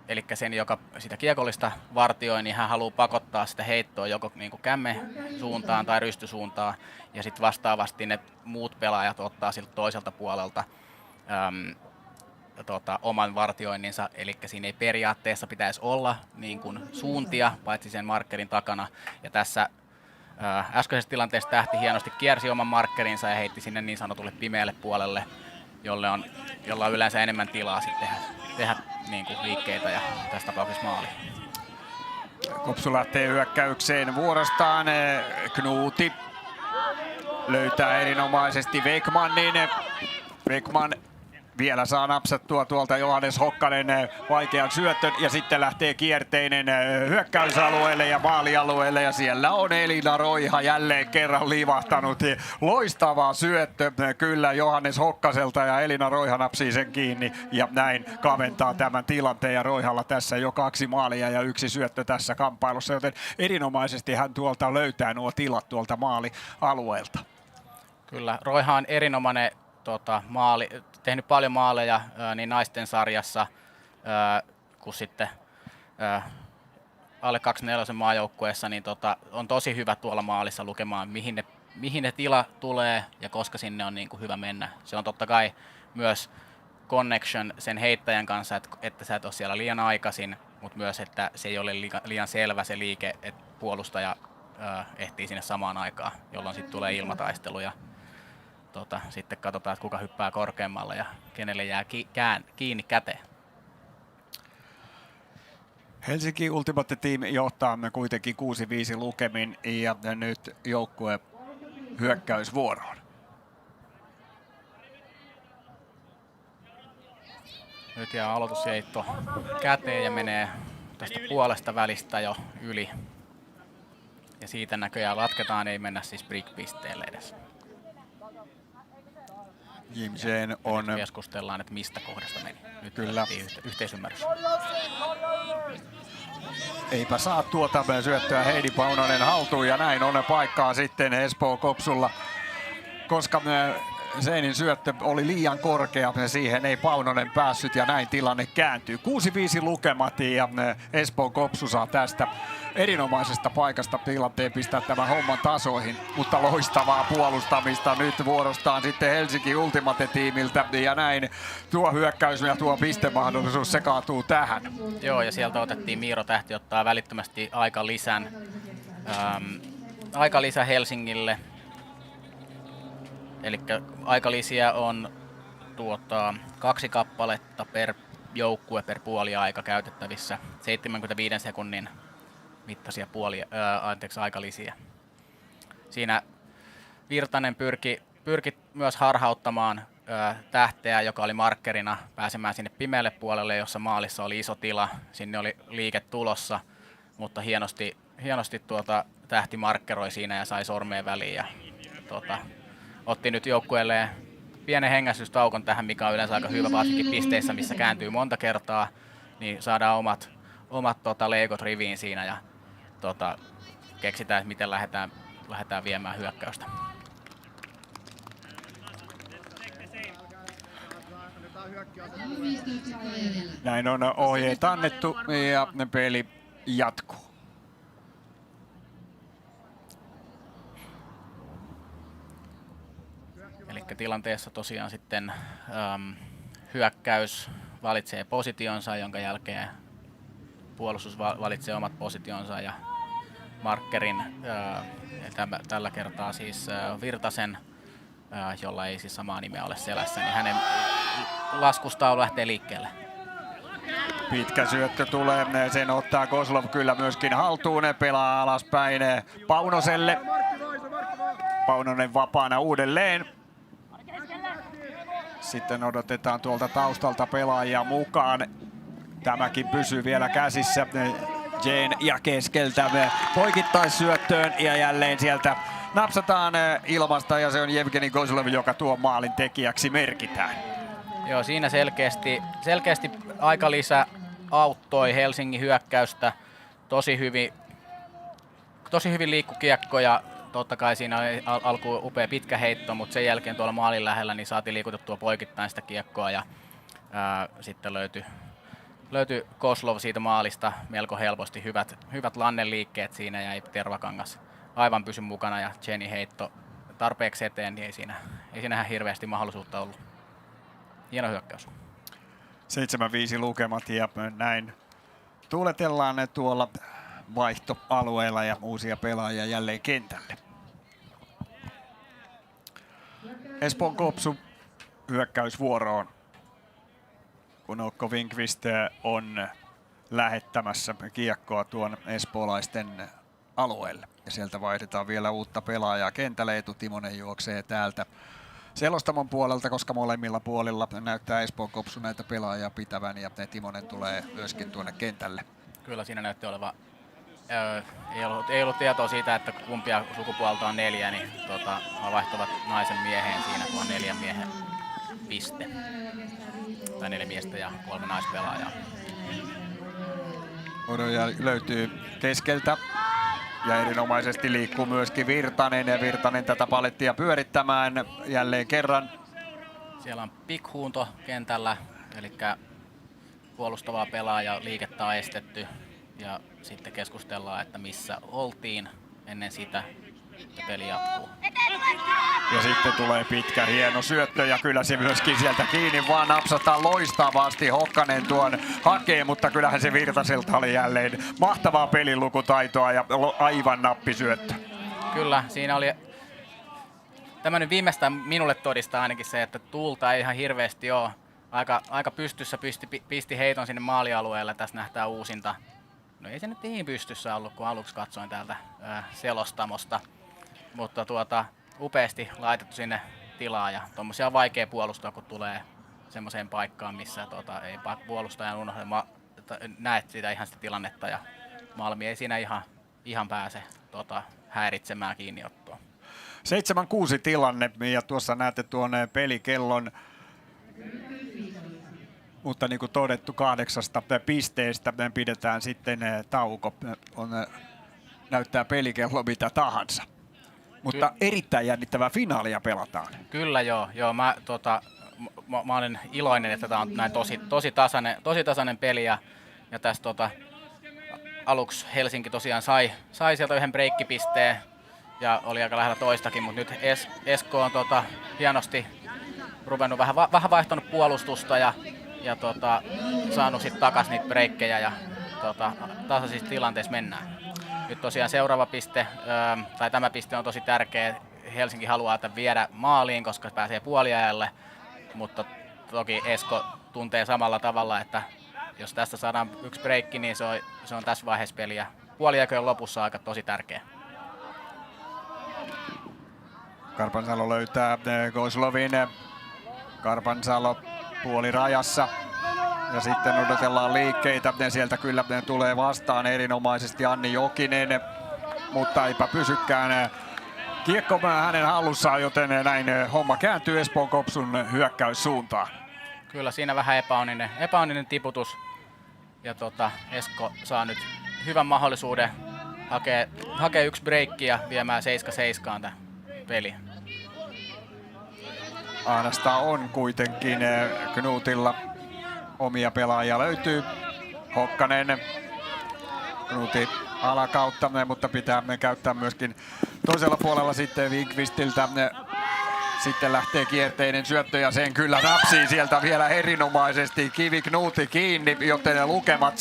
eli sen, joka sitä kiekollista vartioi, niin hän haluaa pakottaa sitä heittoa joko niin kuin kämme suuntaan tai rystysuuntaan, ja sitten vastaavasti ne muut pelaajat ottaa siltä toiselta puolelta oman vartioinninsa, eli siinä ei periaatteessa pitäisi olla niin kuin suuntia, paitsi sen markkerin takana, ja tässä äskeisessä tilanteessa Tähti hienosti kiersi oman markkerinsa ja heitti sinne niin sanotulle pimeälle puolelle, jolla on yleensä enemmän tilaa sitten tehdä niin kuin liikkeitä ja tässä tapauksessa maali. Kopsu lähtee hyökkäykseen vuorostaan. Knuuti löytää erinomaisesti Wegmanin. Wegman vielä saa napsattua tuolta Johannes Hokkanen vaikean syöttön ja sitten lähtee kierteinen hyökkäysalueelle ja maalialueelle ja siellä on Elina Roiha jälleen kerran livahtanut. Loistava syöttö kyllä Johannes Hokkaselta ja Elina Roiha napsii sen kiinni ja näin kaventaa tämän tilanteen ja Roihalla tässä jo 2 maalia ja 1 syöttö tässä kamppailussa, joten erinomaisesti hän tuolta löytää nuo tilat tuolta maalialueelta. Kyllä, Roiha on erinomainen tehnyt paljon maaleja niin naisten sarjassa kuin sitten alle 24 maajoukkueessa, niin on tosi hyvä tuolla maalissa lukemaan, mihin ne tila tulee ja koska sinne on niin kuin hyvä mennä. Se on totta kai myös connection sen heittäjän kanssa, että sä et ole siellä liian aikaisin, mutta myös, että se ei ole liian selvä se liike, että puolustaja ehtii sinne samaan aikaan, jolloin sitten tulee ilmataisteluja. Sitten katsotaan, että kuka hyppää korkeammalle ja kenelle jää kiinni käteen. Helsinki Ultimate-tiimi johtaa kuitenkin 6-5 lukemin ja nyt joukkue hyökkäysvuoroon. Nyt jää aloitusheitto käteen ja menee tästä puolesta välistä jo yli. Ja siitä näköjään latketaan, ei mennä siis break-pisteelle edes. Jimsen on... Keskustellaan, että mistä kohdasta meni. Nyt kyllä. Yhteisymmärrys. Eipä saa tuota syöttöä Heidi Paunonen haltuun ja näin on paikkaa sitten Espoo Kopsulla, koska Seinin syöttö oli liian korkea ja siihen ei Paunonen päässyt ja näin tilanne kääntyy. 6-5 lukemat ja Espoo Kopsu saa tästä erinomaisesta paikasta tilanteen pistää tämän homman tasoihin, mutta loistavaa puolustamista nyt vuorostaan sitten Helsinki Ultimate-tiimiltä ja näin tuo hyökkäys ja tuo pistemahdollisuus se kaatuu tähän. Joo, ja sieltä otettiin Miiro Tähti ottaa välittömästi aikalisä Helsingille. Eli aikalisiä on 2 kappaletta per joukkue per puoliaika käytettävissä, 75 sekunnin mittaisia aikalisiä. Siinä Virtanen pyrki myös harhauttamaan Tähteä, joka oli markkerina, pääsemään sinne pimeälle puolelle, jossa maalissa oli iso tila. Sinne oli liike tulossa, mutta hienosti Tähti markkeroi siinä ja sai sormeen väliin. Ja, otti nyt joukkueelle pienen hengästystauon tähän, mikä on yleensä aika hyvä, varsinkin pisteissä, missä kääntyy monta kertaa, niin saadaan omat leikot riviin siinä ja keksitään, että miten lähdetään viemään hyökkäystä. Näin on ohjeet annettu ja peli jatkuu. tilanteessa tosiaan sitten hyökkäys valitsee positionsa, jonka jälkeen puolustus valitsee omat positionsa ja markkerin tällä kertaa siis Virtasen, jolla ei siis samaa nimeä ole selässä, niin hänen laskustaan lähtee liikkeelle. Pitkä syöttö tulee, sen ottaa Kozlov kyllä myöskin haltuun, pelaa alaspäin Paunoselle. Paunonen vapaana uudelleen. Sitten odotetaan tuolta taustalta pelaajia mukaan. Tämäkin pysyy vielä käsissä. Jane ja keskeltä poikittaisyöttöön ja jälleen sieltä napsataan ilmasta ja se on Jevgeni Kozlov, joka tuon maalin tekijäksi merkitään. Joo, siinä selkeästi aikalisä auttoi Helsingin hyökkäystä. Tosi hyvin liikkui kiekko ja totta kai siinä alkoi upea pitkä heitto, mutta sen jälkeen tuolla maalin lähellä niin saatiin liikutettua poikittain sitä kiekkoa ja sitten löytyi Kozlov siitä maalista melko helposti. Hyvät lannenliikkeet siinä ja ei Tervakangas aivan pysy mukana ja Jenny heitto tarpeeksi eteen, niin ei siinä ihan hirveästi mahdollisuutta ollut. Hieno hyökkäys. 7-5 lukemat ja näin tuuletellaan ne tuolla vaihtoalueella ja uusia pelaajia jälleen kentälle. Espoon Kopsu hyökkäysvuoroon, kun Okko Winkvist on lähettämässä kiekkoa tuon espoolaisten alueelle. Ja sieltä vaihdetaan vielä uutta pelaajaa kentälle. Eetu Timonen juoksee täältä selostamon puolelta, koska molemmilla puolilla näyttää Espoon Kopsu näitä pelaajia pitävän ja Timonen tulee myöskin tuonne kentälle. Kyllä siinä näytti olevan. Ei ollut tietoa siitä, että kumpia sukupuolta on 4, niin vaihtuvat naisen mieheen siinä, kun on 4 miehen piste. Tai 4 miestä ja 3 naispelaajaa. Odoja löytyy keskeltä ja erinomaisesti liikkuu myöskin Virtanen ja Virtanen tätä palettia pyörittämään jälleen kerran. Siellä on pikhuunto kentällä, eli puolustavaa pelaaja liikettä on estetty ja sitten keskustellaan, että missä oltiin ennen sitä ja peli jatkuu. Ja sitten tulee pitkä hieno syöttö ja kyllä se myöskin sieltä kiinni vaan napsataan loistavasti. Hokkanen tuon hakee, mutta kyllähän se Virtaselta oli jälleen mahtavaa pelilukutaitoa ja aivan nappisyöttö. Kyllä, siinä oli. Tämä nyt viimeistään minulle todistaa ainakin se, että tuulta ei ihan hirveästi ole. Aika pystyssä pisti heiton sinne maalialueelle, tässä nähdään uusinta. No ei se nyt niin pystyssä ollut, kun aluksi katsoin täältä selostamosta. Mutta upeasti laitettu sinne tilaa ja tommosia on vaikea puolustaa, kun tulee semmoiseen paikkaan, missä ei puolustajan unohda, näet sitä ihan sitä tilannetta ja Malmi ei siinä ihan pääse häiritsemään kiinniottoa. 7-6 tilanne ja tuossa näette tuon pelikellon. Mutta niin kuin todettu 8 pisteestä pidetään sitten tauko. Näyttää pelikello mitä tahansa. Mutta erittäin jännittävää finaalia pelataan. Kyllä joo. Mä olen iloinen, että tämä on näin tosi tasainen peli ja tässä aluksi Helsinki tosiaan sai sieltä yhden breikkipisteen ja oli aika lähellä toistakin, mutta nyt Esko on hienosti ruvennut vähän vaihtanut puolustusta ja saanut sitten takaisin niitä breikkejä ja tasaisissa tilanteissa mennään. Nyt tosiaan seuraava piste, tai tämä piste on tosi tärkeä. Helsinki haluaa tämän viedä maaliin, koska pääsee puoliajalle, mutta toki Esko tuntee samalla tavalla, että jos tästä saadaan yksi breikki, niin se on tässä vaiheessa peliä. Puoliaikojen lopussa aika tosi tärkeä. Karpansalo löytää Kozlovin. Karpansalo puolirajassa. Ja sitten odotellaan liikkeitä. Sieltä kyllä tulee vastaan erinomaisesti Anni Jokinen, mutta eipä pysykään kiekko hänen hallussaan, joten näin homma kääntyy Espoon Kopsun hyökkäyssuuntaan. Kyllä siinä vähän epäonninen tiputus. Ja Esko saa nyt hyvän mahdollisuuden hakea yksi breikki ja viemään 7-7 tämä peli. Aanasta on kuitenkin Knutilla omia pelaajia löytyy. Hokkanen, Knuti alakautta, mutta pitää me käyttää myöskin toisella puolella sitten Winkvistiltä Sitten lähtee kierteinen syöttö ja sen kyllä napsii sieltä vielä erinomaisesti Kivi Knuuti kiinni, joten ne lukemat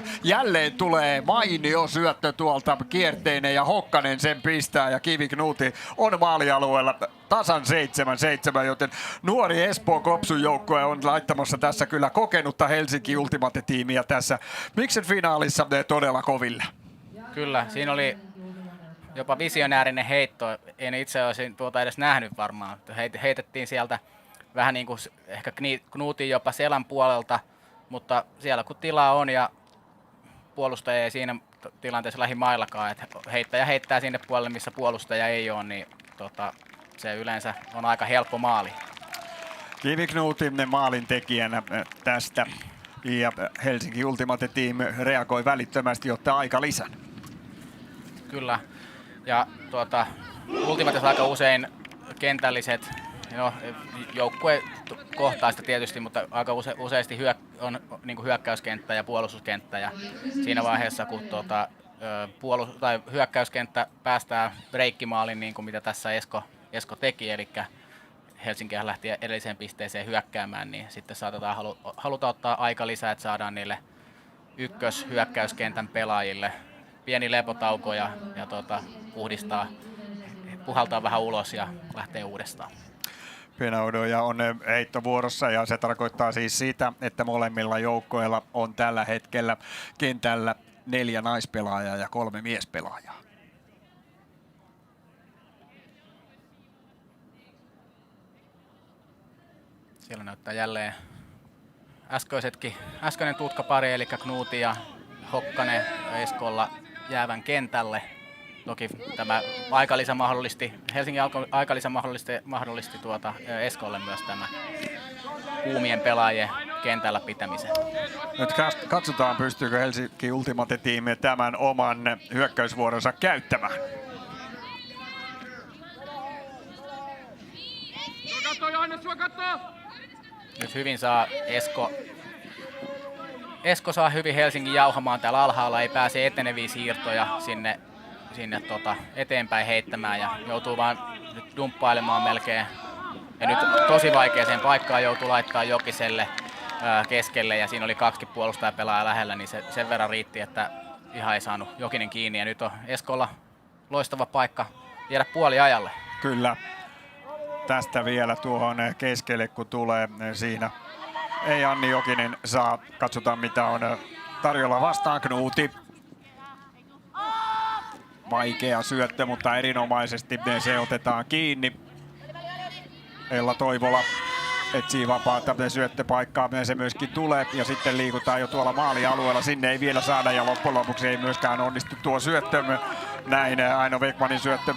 7-7. Jälleen tulee mainio syöttö tuolta kierteinen ja Hokkanen sen pistää ja Kivi Knuuti on maalialueella tasan 7-7, joten nuori Espoon Kopsun joukkue on laittamassa tässä kyllä kokenutta Helsinki Ultimate-tiimiä tässä Miksen finaalissa todella koville. Kyllä, siinä oli jopa visionäärinen heitto. En itse olisi tuota edes nähnyt varmaan. Heitettiin sieltä vähän niin kuin ehkä Knuutin jopa selän puolelta, mutta siellä kun tilaa on ja puolustaja ei siinä tilanteessa lähimaillakaan, että heittäjä heittää sinne puolelle, missä puolustaja ei ole, niin se yleensä on aika helppo maali. Kivi Knuutin maalin tekijänä tästä ja Helsinki Ultimate Team reagoi välittömästi, ottaa aika lisän. Kyllä. Ja Ultimatessa aika usein kentälliset, joukkuekohtaista tietysti, mutta aika useasti on niin kuin hyökkäyskenttä ja puolustuskenttä. Ja siinä vaiheessa, kun hyökkäyskenttä päästää breikkimaaliin, niin kuin mitä tässä Esko teki, eli Helsinki lähti edelliseen pisteeseen hyökkäämään, niin sitten saatetaan haluta ottaa aika lisää, että saadaan niille ykköshyökkäyskentän pelaajille pieni lepotauko ja puhaltaa vähän ulos ja lähtee uudestaan. Penaudoja on heittovuorossa ja se tarkoittaa siis sitä, että molemmilla joukkoilla on tällä hetkellä kentällä 4 naispelaajaa ja 3 miespelaajaa. Siellä näyttää jälleen äskeinen tutkapari, eli Knuuti ja Hokkanen Eskolla jäävän kentälle. Toki tämä aikalisä mahdollisti, Helsingin aikalisä mahdollisti Eskolle myös tämä kuumien pelaajien kentällä pitämisen. Nyt katsotaan, pystyykö Helsinki Ultimate Team tämän oman hyökkäysvuoronsa käyttämään. Nyt hyvin saa Esko saa hyvin Helsingin jauhamaan täällä alhaalla, ei pääse eteneviä siirtoja sinne eteenpäin heittämään ja joutuu vaan nyt dumppailemaan melkein. Ja nyt tosi vaikeaseen paikkaan joutuu laittaa Jokiselle keskelle ja siinä oli 2 puolustajapelaajaa lähellä, niin se sen verran riitti, että ihan ei saanut Jokinen kiinni ja nyt on Eskolla loistava paikka jäädä puoliajalle. Kyllä. Tästä vielä tuohon keskelle, kun tulee siinä. Ei Anni Jokinen saa. Katsotaan mitä on tarjolla vastaan. Knuuti. Vaikea syöttö, mutta erinomaisesti se otetaan kiinni. Ella Toivola etsii vapaata syöttöpaikkaa, se myöskin tulee. Ja sitten liikutaan jo tuolla maalialueella. Sinne ei vielä saada ja loppujen lopuksi ei myöskään onnistu tuo syöttö. Näin Aino Vekmanin syöttö.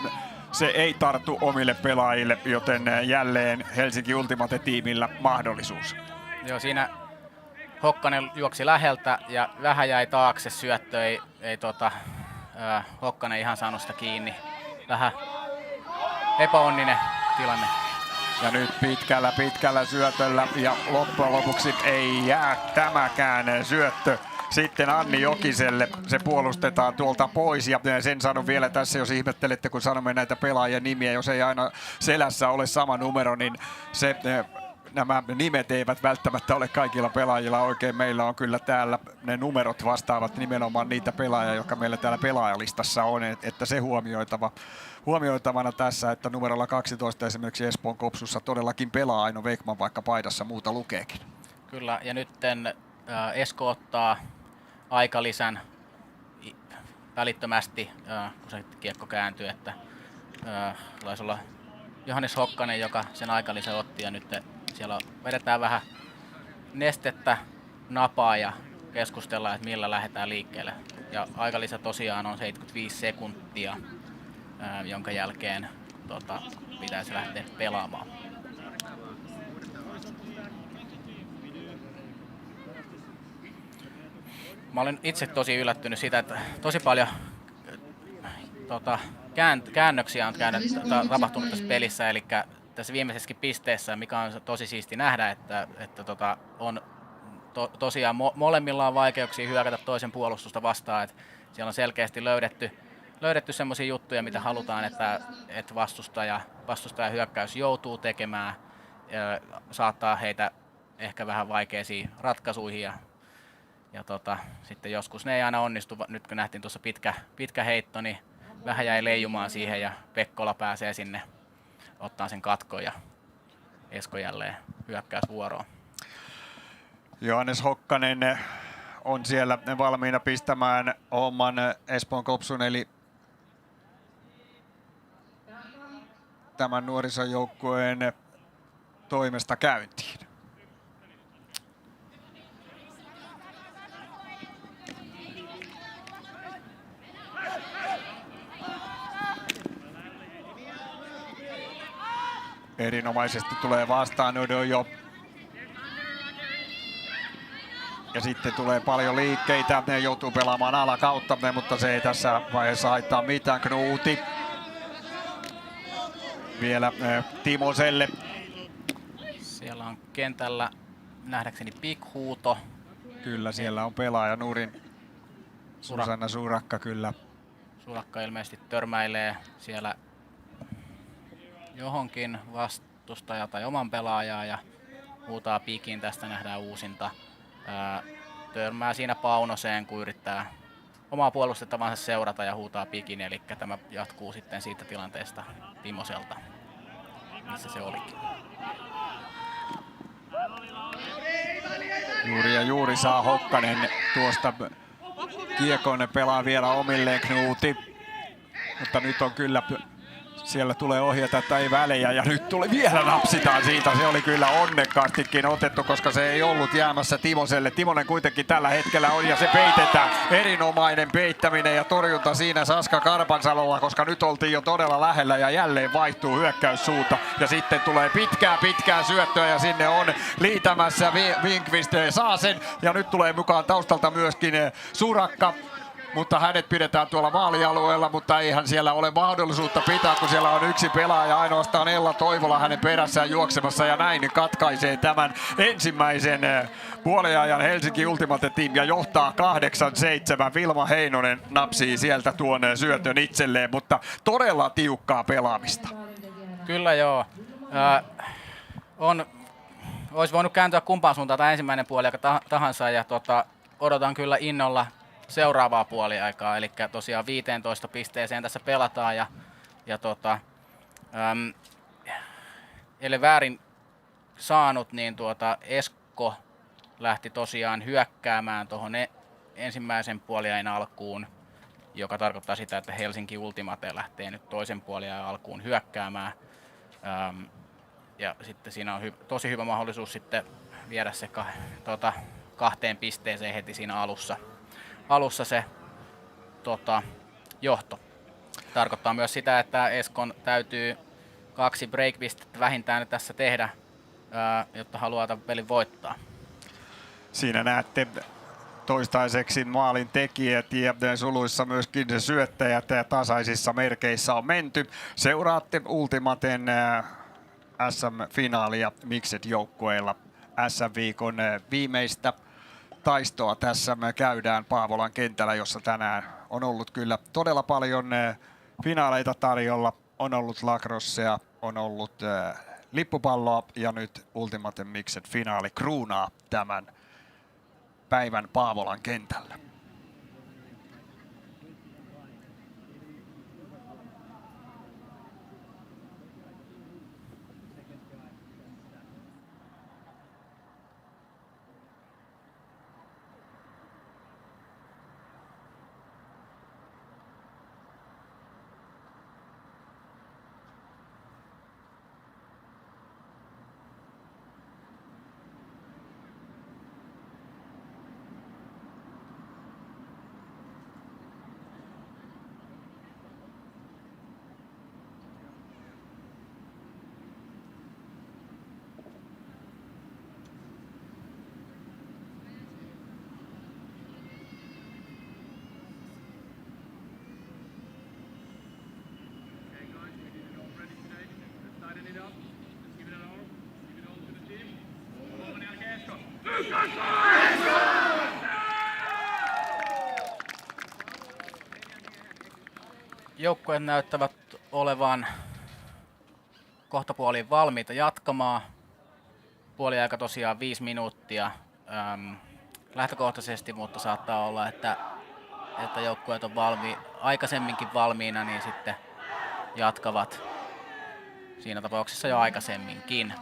Se ei tartu omille pelaajille, joten jälleen Helsinki Ultimate-tiimillä mahdollisuus. Joo, siinä Hokkanen juoksi läheltä ja vähän jäi taakse syöttö, ei Hokkanen ihan saanut sitä kiinni. Vähän epäonninen tilanne. Ja nyt pitkällä syötöllä ja loppujen lopuksi ei jää tämäkään syöttö sitten Anni Jokiselle. Se puolustetaan tuolta pois ja sen sanon vielä tässä, jos ihmettelette, kun sanomme näitä pelaajien nimiä, jos ei aina selässä ole sama numero, niin nämä nimet eivät välttämättä ole kaikilla pelaajilla oikein. Meillä on kyllä täällä ne numerot vastaavat nimenomaan niitä pelaajia, jotka meillä täällä pelaajalistassa on, että se huomioitavana tässä, että numerolla 12 esimerkiksi Espoon Kopsussa todellakin pelaa Aino Vekman, vaikka paidassa muuta lukeekin. Kyllä, ja nyt Esko ottaa aikalisän välittömästi, kun se kiekko kääntyy, että taisi olla Johannes Hokkanen, joka sen aikalisän otti, ja nyt siellä vedetään vähän nestettä napaa ja keskustellaan, että millä lähdetään liikkeelle. Ja aikalisä tosiaan on 75 sekuntia, jonka jälkeen pitäisi lähteä pelaamaan. Mä olen itse tosi yllättynyt siitä, että tosi paljon käännöksiä on tapahtunut tässä pelissä, eli tässä viimeisessäkin pisteessä, mikä on tosi siisti nähdä, että on molemmilla on vaikeuksia hyökätä toisen puolustusta vastaan, että siellä on selkeästi löydetty löydetty semmoisia juttuja, mitä halutaan, että vastustaja hyökkäys joutuu tekemään, saattaa heitä ehkä vähän vaikeisiin ratkaisuihin ja sitten joskus ne ei aina onnistu. Nyt kun nähtiin tuossa pitkä heitto, niin vähän jäi leijumaan siihen ja Pekkola pääsee sinne ottaa sen katkon ja Esko jälleen hyökkäysvuoroon. Johannes Hokkanen on siellä valmiina pistämään homman Espoon Kopsun eli tämän nuorisojoukkueen toimesta käyntiin. Erinomaisesti tulee vastaan Odojo. Ja sitten tulee paljon liikkeitä, ne joutuu pelaamaan alakautta, mutta se ei tässä vaiheessa haittaa mitään. Knuuti vielä Timoselle. Siellä on kentällä nähdäkseni pikhuuto. Kyllä, siellä on pelaaja Nurin Susanna Surakka kyllä. Surakka ilmeisesti törmäilee siellä johonkin vastustaja tai oman pelaajaa ja huutaa pikin, tästä nähdään uusinta. Törmää siinä Paunoseen, kun yrittää omaa puolustettavansa seurata ja huutaa pikin, eli tämä jatkuu sitten siitä tilanteesta Timoselta, missä se olikin. Juuri saa Hokkanen tuosta kiekon, pelaa vielä omilleen Knuuti, mutta nyt on kyllä, siellä tulee ohjata, että ei välejä ja nyt tuli vielä napsitaan siitä. Se oli kyllä onnekkaastikin otettu, koska se ei ollut jäämässä Timoselle. Timonen kuitenkin tällä hetkellä on ja se peitetään. Erinomainen peittäminen ja torjunta siinä Saska Karpansalolla, koska nyt oltiin jo todella lähellä ja jälleen vaihtuu hyökkäyssuunta. Ja sitten tulee pitkää syöttöä ja sinne on liitämässä Winkvist saa sen ja nyt tulee mukaan taustalta myöskin Surakka. Mutta hänet pidetään tuolla maalialueella, mutta eihän siellä ole mahdollisuutta pitää, kun siellä on yksi pelaaja, ainoastaan Ella Toivola hänen perässään juoksemassa ja näin katkaisee tämän ensimmäisen puoliajan Helsinki Ultimate Team ja johtaa 8-7. Vilma Heinonen napsii sieltä tuon syötön itselleen, mutta todella tiukkaa pelaamista. Kyllä joo. Olisi voinut kääntyä kumpaan suuntaan tämä ensimmäinen puoliaika tahansa ja odotan kyllä innolla seuraavaa puoliaikaa, eli tosiaan 15 pisteeseen tässä pelataan ja ellei väärin saanut, niin Esko lähti tosiaan hyökkäämään tuohon ensimmäisen puoliajan alkuun, joka tarkoittaa sitä, että Helsinki Ultimate lähtee nyt toisen puoliajan alkuun hyökkäämään. Ja sitten siinä on tosi hyvä mahdollisuus sitten viedä se kahteen pisteeseen heti siinä alussa se johto. Tarkoittaa myös sitä, että Eskon täytyy 2 break-pistettä vähintään tässä tehdä, jotta haluaa tämän pelin voittaa. Siinä näette toistaiseksi maalin tekijät ja suluissa myöskin se syöttäjät ja tasaisissa merkeissä on menty. Seuraatte Ultimaten SM-finaalia Mixed-joukkueilla. SM-viikon viimeistä taistoa tässä me käydään Paavolan kentällä, jossa tänään on ollut kyllä todella paljon finaaleita tarjolla. On ollut lacrossea, on ollut lippupalloa ja nyt Ultimate Mixed finaali kruunaa tämän päivän Paavolan kentällä. joukkueet näyttävät olevan kohtapuoliin valmiita jatkamaan. Puoliaika tosiaan 5 minuuttia lähtökohtaisesti, mutta saattaa olla, että joukkueet on aikaisemminkin valmiina, niin sitten jatkavat siinä tapauksessa jo aikaisemminkin.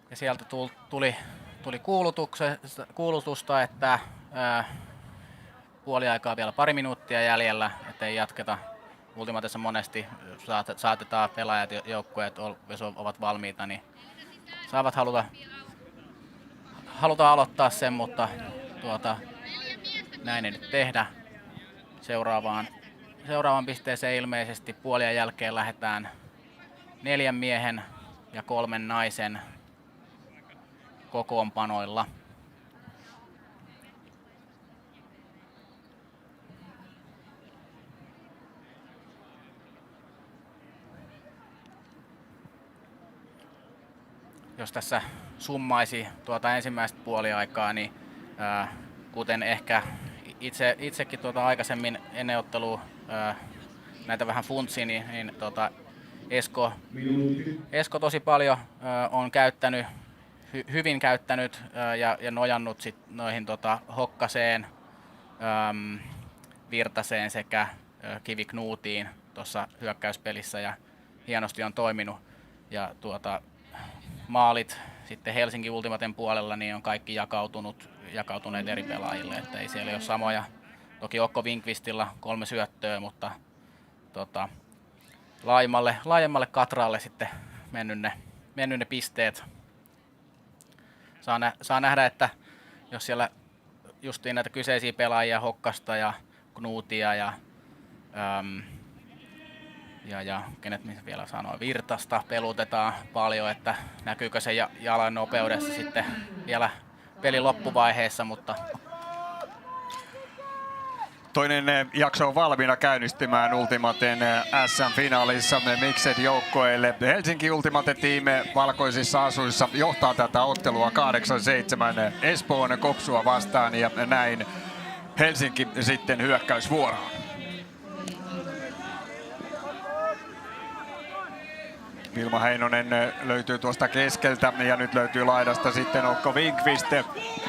Ja sieltä tuli kuulutusta, että puoliaikaa vielä 2 minuuttia jäljellä, ettei jatketa. Ultimatessa monesti saatetaan pelaajat ja joukkueet, jos ovat valmiita, niin saavat haluta aloittaa sen, mutta näin ei nyt tehdä. Seuraavaan pisteeseen ilmeisesti puolien jälkeen lähdetään 4 miehen ja 3 naisen kokoonpanoilla. Jos tässä summaisi tuota ensimmäistä puoliaikaa, niin kuten ehkä itsekin aikaisemmin ennen ottelua näitä vähän funtsi, niin Esko tosi paljon on käyttänyt, hyvin käyttänyt ja nojannut sit noihin Hokkaseen, Virtaseen sekä Kiviknuutiin tuossa hyökkäyspelissä ja hienosti on toiminut. Ja maalit sitten Helsingin Ultimaten puolella niin on kaikki jakautuneet eri pelaajille, että ei siellä ole samoja. Toki Okko Winkvistilla 3 syöttöä, mutta laajemmalle katraalle sitten mennyt ne pisteet. Saa nähdä, että jos siellä justiin näitä kyseisiä pelaajia, Hokkasta ja Knuutia ja kenet vielä sanoo, Virtasta pelutetaan paljon, että näkyykö se jalan nopeudessa sitten vielä pelin loppuvaiheessa, mutta toinen jakso on valmiina käynnistymään Ultimaten SM-finaalissa Mixed-joukkoille. Helsinki Ultimate Team valkoisissa asuissa johtaa tätä ottelua 8-7 Espoon Kopsua vastaan ja näin Helsinki sitten hyökkäysvuoroon. Vilma Heinonen löytyy tuosta keskeltä ja nyt löytyy laidasta sitten Okko Winkvist,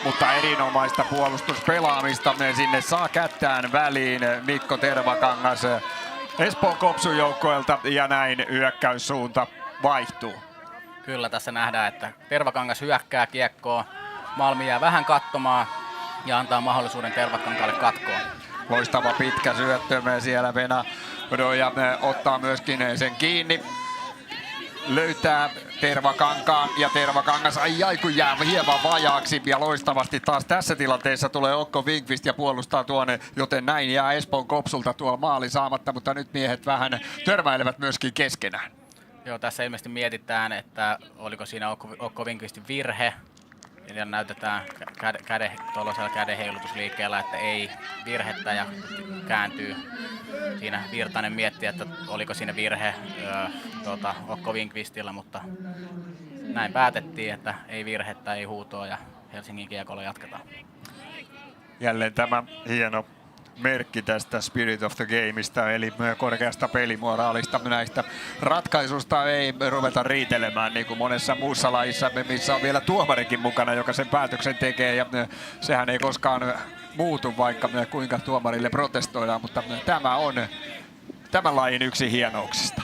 mutta erinomaista puolustuspelaamista. Sinne saa kättään väliin Mikko Tervakangas Espoon Kopsun joukkoilta ja näin hyökkäyssuunta vaihtuu. Kyllä tässä nähdään, että Tervakangas hyökkää kiekkoon, Malmi jää vähän katsomaan ja antaa mahdollisuuden Tervakankaalle katkoon. Loistava pitkä syöttö siellä Venä Odoja ottaa myöskin sen kiinni. Löytää Tervakankaan ja Tervakangas kun jää hieman vajaaksi ja loistavasti taas tässä tilanteessa tulee Okko Winkvist ja puolustaa tuonne, joten näin jää Espoon Kopsulta tuo maali saamatta, mutta nyt miehet vähän törmäilevät myöskin keskenään. Joo, tässä ilmeisesti mietitään, oliko siinä Okko Winkvistin virhe. Ja näytetään tuollaisella kädenheilutusliikkeellä, että ei virhettä ja kääntyy. Siinä Virtanen miettii, että oliko siinä virhe Okko Winkvistillä, mutta näin päätettiin, että ei virhettä, ei huutoa ja Helsingin kiekolla jatketaan. Jälleen tämä hieno merkki tästä Spirit of the Gameista, eli korkeasta pelimoraalista. Näistä ratkaisusta ei ruveta riitelemään niin kuin monessa muussa lajissa, missä on vielä tuomarikin mukana, joka sen päätöksen tekee, ja sehän ei koskaan muutu, vaikka kuinka tuomarille protestoidaan, mutta tämä on tämän lajin yksi hienouksista.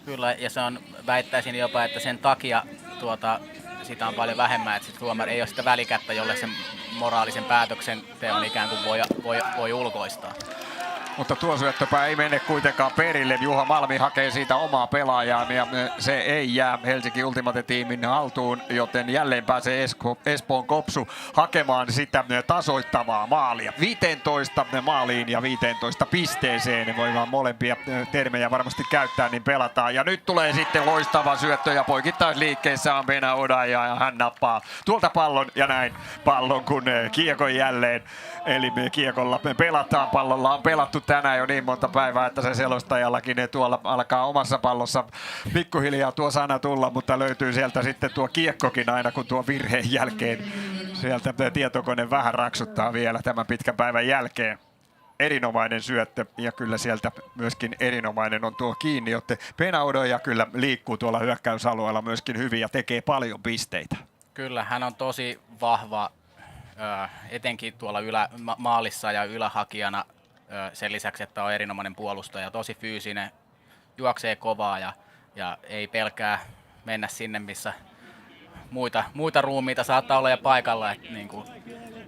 Kyllä, ja se on, väittäisin jopa, että sen takia sitä on paljon vähemmän, että tuomari ei ole sitä välikättä, jolle sen moraalisen päätöksen teon ikään kuin voi ulkoistaa. Mutta tuo syöttöpää ei mene kuitenkaan perille. Juha Malmi hakee siitä omaa pelaajaan ja se ei jää Helsinki Ultimate-tiimin haltuun, joten jälleen pääsee Espoon Kopsu hakemaan sitä tasoittavaa maalia. 15 maaliin ja 15 pisteeseen. Voidaan molempia termejä varmasti käyttää, niin pelataan. Ja nyt tulee sitten loistava syöttö ja poikittaisliikkeessä on Bena Oda ja hän nappaa tuolta pallon ja näin pallon kun kiekon jälleen. Eli me kiekolla me pelataan. Pallolla on pelattu tänään jo niin monta päivää, että se selostajallakin tuolla alkaa omassa pallossa pikkuhiljaa tuo sana tulla, mutta löytyy sieltä sitten tuo kiekkokin aina kun tuo virheen jälkeen. Sieltä tietokone vähän raksuttaa vielä tämän pitkän päivän jälkeen. Erinomainen syöttö ja kyllä sieltä myöskin erinomainen on tuo kiinni, joten Bena-Odoja kyllä liikkuu tuolla hyökkäysalueella myöskin hyvin ja tekee paljon pisteitä. Kyllä, hän on tosi vahva, etenkin tuolla maalissa ja ylähakijana sen lisäksi, että on erinomainen puolustaja, tosi fyysinen, juoksee kovaa ja ei pelkää mennä sinne, missä muita ruumiita saattaa olla ja paikalla. Että niin kuin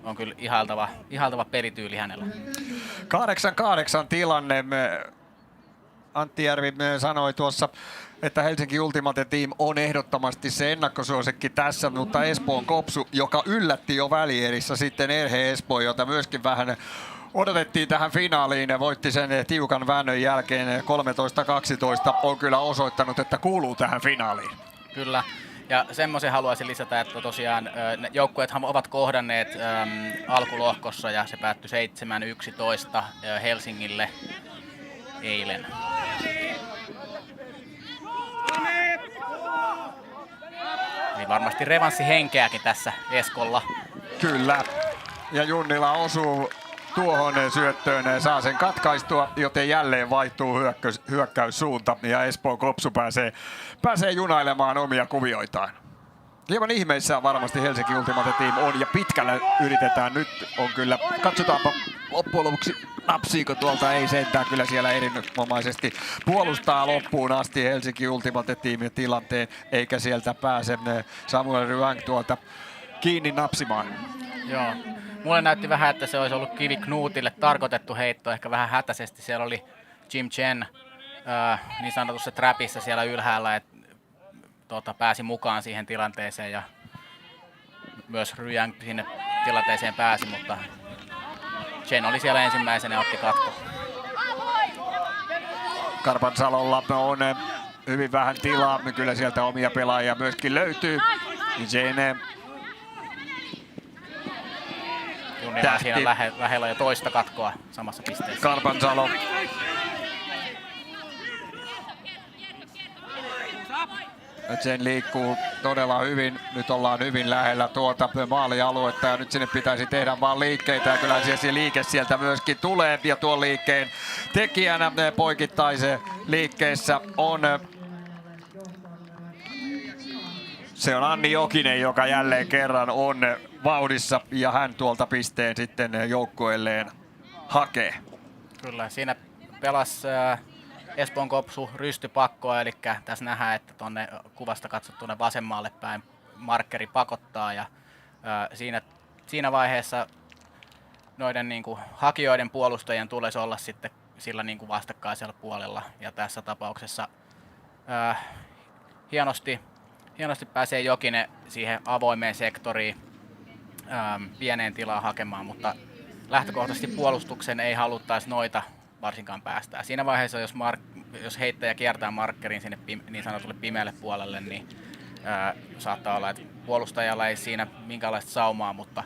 on kyllä ihailtava pelityyli hänellä. 8-8 tilanne. Antti Järvi sanoi tuossa, että Helsinki Ultimate Team on ehdottomasti se ennakkosuosikki tässä, mutta Espoon Kopsu, joka yllätti jo välierissä sitten Erhe Espoo, jota myöskin vähän odotettiin tähän finaaliin ja voitti sen tiukan väännön jälkeen 13-12, on kyllä osoittanut, että kuuluu tähän finaaliin. Kyllä. Ja semmoisen haluaisin lisätä, että tosiaan joukkueethan ovat kohdanneet alkulohkossa ja se päättyi 7-11 Helsingille eilen. Niin varmasti revanssihenkeäkin tässä Eskolla. Kyllä. Ja Junnila osuu tuohon syöttöön, saa sen katkaistua, joten jälleen vaihtuu hyökkäyssuunta ja Espoon Kopsu pääsee junailemaan omia kuvioitaan. Hieman ihmeissään varmasti Helsinki Ultimate Team on ja pitkällä yritetään. Nyt on kyllä, katsotaanpa loppujen lopuksi napsiiko tuolta, ei sentään, kyllä siellä erinomaisesti puolustaa loppuun asti Helsinki Ultimate Teamin tilanteen, eikä sieltä pääse Samuel Ryang tuolta kiinni napsimaan. Joo. Mulle näytti vähän, että se olisi ollut Kivi Knutille tarkoitettu heitto, ehkä vähän hätäisesti. Siellä oli Jim Chen niin sanotussa trapissa siellä ylhäällä, että pääsi mukaan siihen tilanteeseen ja myös Ryang sinne tilanteeseen pääsi, mutta Chen oli siellä ensimmäisenä ja otti katko. Karpansalolla on hyvin vähän tilaa, kyllä sieltä omia pelaajia myöskin löytyy. Chen Junnila siinä lähellä jo toista katkoa samassa pisteessä. Karpansalo. Sen liikkuu todella hyvin. Nyt ollaan hyvin lähellä tuota maalialuetta ja nyt sinne pitäisi tehdä vaan liikkeitä. Ja kyllä se liike sieltä myöskin tulee. Ja tuon liikkeen tekijänä poikittaisen liikkeessä on se on Anni Jokinen, joka jälleen kerran on vauhdissa ja hän tuolta pisteen sitten joukkueelleen hakee. Kyllä, siinä pelasi Espoon Kopsu rystypakkoa, eli tässä nähdään, että tuonne kuvasta katsottuna vasemmalle päin markkeri pakottaa ja siinä vaiheessa noiden niin kuin hakijoiden puolustajien tulisi olla sitten sillä niin kuin vastakkaisella puolella ja tässä tapauksessa hienosti pääsee Jokinen siihen avoimeen sektoriin pieneen tilaan hakemaan, mutta lähtökohtaisesti puolustuksen ei haluttaisi noita varsinkaan päästää. Siinä vaiheessa, jos heittäjä kiertää markkerin sinne niin sanotulle pimeälle puolelle, niin saattaa olla, että puolustajalla ei siinä minkäänlaista saumaa, mutta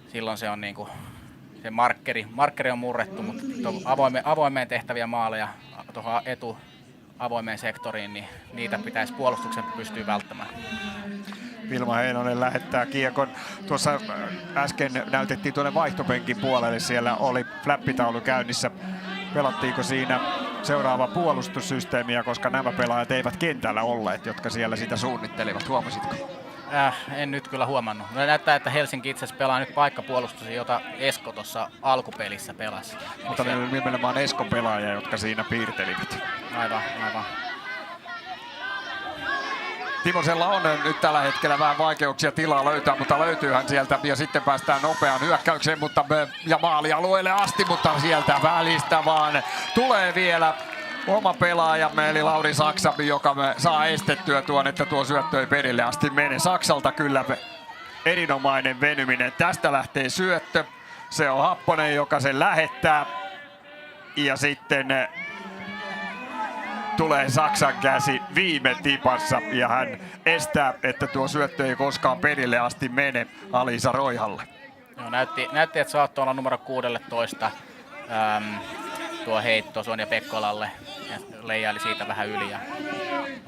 silloin se on niinku, se markkeri on murrettu, mutta avoimeen tehtäviä maaleja tuohon avoimeen sektoriin, niin niitä pitäisi puolustuksen pystyä välttämään. Vilma Heinonen lähettää kiekon. Tuossa äsken näytettiin tuonne vaihtopenkin puolelle. Siellä oli flappitaulu käynnissä. Pelattiinko siinä seuraava puolustussysteemiä, koska nämä pelaajat eivät kentällä olleet, jotka siellä sitä suunnittelivat. Huomasitko? En nyt kyllä huomannut. Näyttää, että Helsinki itse asiassa pelaa nyt paikkapuolustus, jota Esko tuossa alkupelissä pelasi. Mutta ne oli nimenomaan Eskon pelaajia, jotka siinä piirtelivät. Aivan. Timosella on nyt tällä hetkellä vähän vaikeuksia tilaa löytää, mutta löytyyhän sieltä ja sitten päästään nopeaan hyökkäykseen ja maalialueelle asti, mutta sieltä välistä vaan tulee vielä oma pelaajamme eli Lauri Saksa, joka saa estettyä tuon, että tuo syöttö ei perille asti mene. Saksalta kyllä erinomainen venyminen. Tästä lähtee syöttö. Se on Happonen, joka sen lähettää. Ja sitten tulee Saksan käsi viime tipassa ja hän estää, että tuo syöttö ei koskaan perille asti mene Alisa Roihalle. Joo, näytti, että saattoi olla numero 16 tuo heitto Sonja Pekkolalle ja leijaili siitä vähän yli. Ja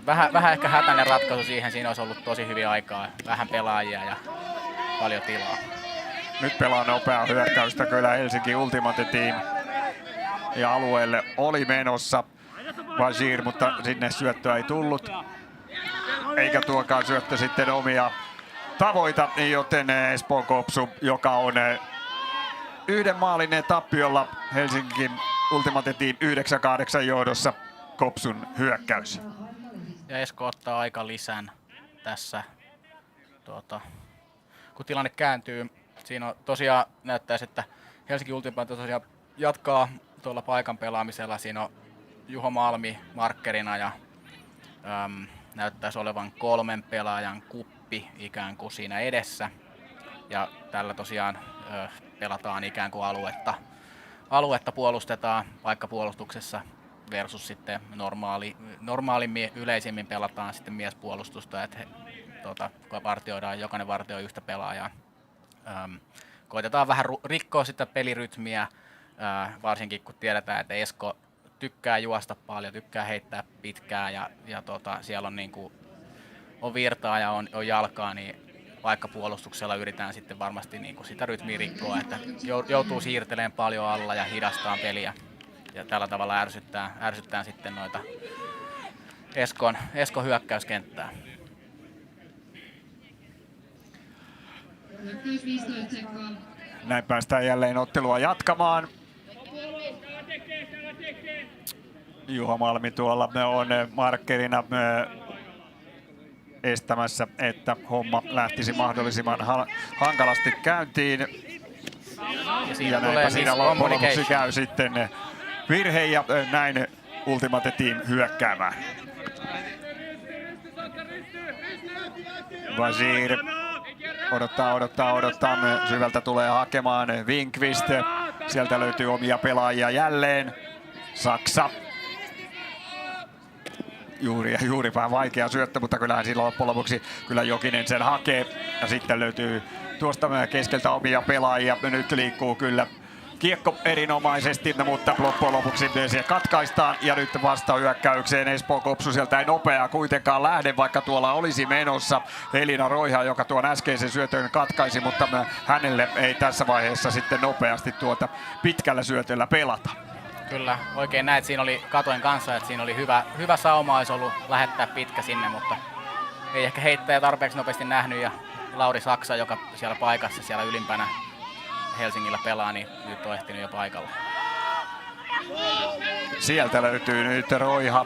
vähän ehkä hätäinen ratkaisu siihen, siinä olisi ollut tosi hyvin aikaa, vähän pelaajia ja paljon tilaa. Nyt pelaa nopeaa hyökkäystä kyllä Helsinki Ultimate Team ja alueelle oli menossa Bashir, mutta sinne syöttöä ei tullut. Eikä tuokaan syöttö sitten omia tavoita, joten Espoon Kopsu, joka on yhden maalin tappiolla Helsingin Ultimate Team 9-8 johdossa, Kopsun hyökkäys. Ja Esko ottaa aika lisän tässä, kun tilanne kääntyy. Siinä on tosiaan näyttäisi, että Helsinki Ultimate tosiaan jatkaa tuolla paikan pelaamisella. Siinä on Juho Malmi markkerina ja näyttäisi olevan 3 pelaajan kuppi ikään kuin siinä edessä. Ja tällä tosiaan pelataan ikään kuin aluetta puolustetaan paikkapuolustuksessa versus sitten normaalimmin yleisimmin pelataan sitten miespuolustusta, että jokainen vartioi yhtä pelaajaa. Koitetaan vähän rikkoa sitä pelirytmiä, varsinkin kun tiedetään, että Esko tykkää juosta paljon, tykkää heittää pitkään ja siellä on, on virtaa ja on jalkaa, niin vaikka puolustuksella yritetään sitten varmasti sitä rytmiä rikkoa, että joutuu siirtelemään paljon alla ja hidastaa peliä ja tällä tavalla ärsyttää sitten noita Eskon hyökkäyskenttää. Näin päästään jälleen ottelua jatkamaan. Juha Malmi tuolla on markkerina estämässä, että homma lähtisi mahdollisimman hankalasti käyntiin. Ja näinpä siinä loppujen lopuksi käy sitten virhe ja näin Ultimate Team hyökkäämään. Bashir odottaa. Syvältä tulee hakemaan Winkvist. Sieltä löytyy omia pelaajia jälleen. Saksa. Juuri vähän vaikea syöttö, mutta kyllähän sillä loppujen lopuksi kyllä Jokinen sen hakee. Ja sitten löytyy tuosta keskeltä omia pelaajia. Nyt liikkuu kyllä kiekko erinomaisesti, mutta loppujen lopuksi se katkaistaan. Ja nyt vasta hyökkäykseen Espoon Kopsu sieltä ei nopeaa kuitenkaan lähde, vaikka tuolla olisi menossa Elina Roiha, joka tuon äskeisen syötön katkaisi, mutta hänelle ei tässä vaiheessa sitten nopeasti tuota pitkällä syötöllä pelata. Kyllä, oikein näet, siinä oli katoin kanssa, että siinä oli hyvä sauma, olisi ollut lähettää pitkä sinne, mutta ei ehkä heittäjä tarpeeksi nopeasti nähnyt ja Lauri Saksa, joka siellä paikassa siellä ylimpänä Helsingillä pelaa, niin nyt on ehtinyt jo paikalla. Sieltä löytyy nyt Roiha.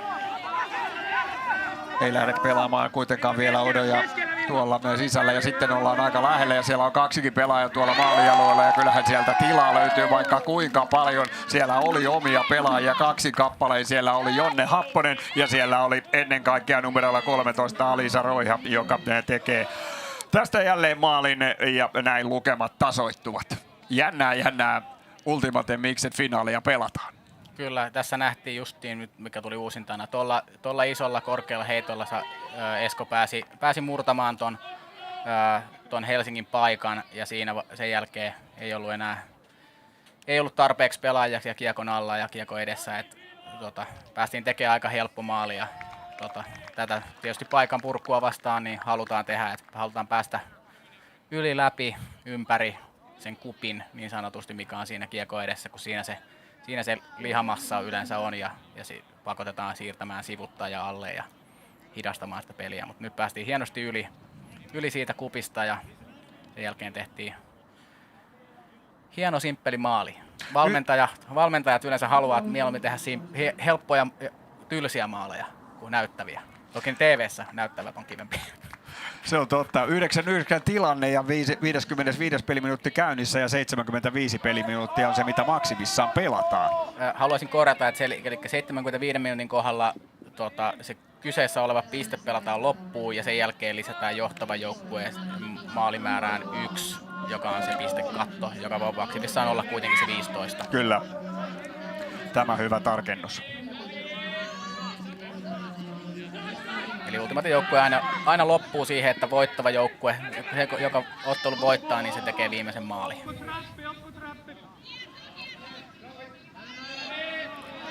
Ei lähde pelaamaan kuitenkaan vielä Odoja tuolla sisällä ja sitten ollaan aika lähellä ja siellä on 2 pelaajaa tuolla maalialueella ja kyllähän sieltä tilaa löytyy vaikka kuinka paljon. Siellä oli omia pelaajia 2 kappaleen, siellä oli Jonne Happonen ja siellä oli ennen kaikkea numerolla 13 Alisa Roiha, joka tekee tästä jälleen maalin ja näin lukemat tasoittuvat. Jännää Ultimate Mixed finaalia pelataan. Kyllä, tässä nähtiin justiin nyt, mikä tuli uusintana. Tuolla isolla korkealla heitolla Esko pääsi murtamaan ton Helsingin paikan ja siinä sen jälkeen ei ollut tarpeeksi pelaajia ja kiekon alla ja kiekon edessä. Päästiin tekemään aika helppo maali ja tätä tietysti paikan purkua vastaan niin halutaan tehdä, että halutaan päästä yli läpi ympäri sen kupin niin sanotusti, mikä on siinä kiekon edessä, kun siinä se lihamassa yleensä on ja pakotetaan siirtämään sivuttajaa alle ja hidastamaan sitä peliä. Mutta nyt päästiin hienosti yli siitä kupista ja sen jälkeen tehtiin hieno simppeli maali. Valmentajat yleensä haluaa mieluummin tehdä helppoja tylsiä maaleja kuin näyttäviä. Toki TV:ssä näyttävät on kivempi. Se on totta. 9-9 tilanne ja 55 peliminuutti käynnissä ja 75 peliminuuttia on se, mitä maksimissaan pelataan. Haluaisin korjata, että eli 75 minuutin kohdalla se kyseessä oleva piste pelataan loppuun ja sen jälkeen lisätään johtava joukkue maalimäärään 1, joka on se pistekatto, joka voi maksimissaan olla kuitenkin se 15. Kyllä. Tämä hyvä tarkennus. Eli Ultimate-joukkue aina loppuu siihen, että voittava joukkue, se, joka ottelu voittaa, niin se tekee viimeisen maalin.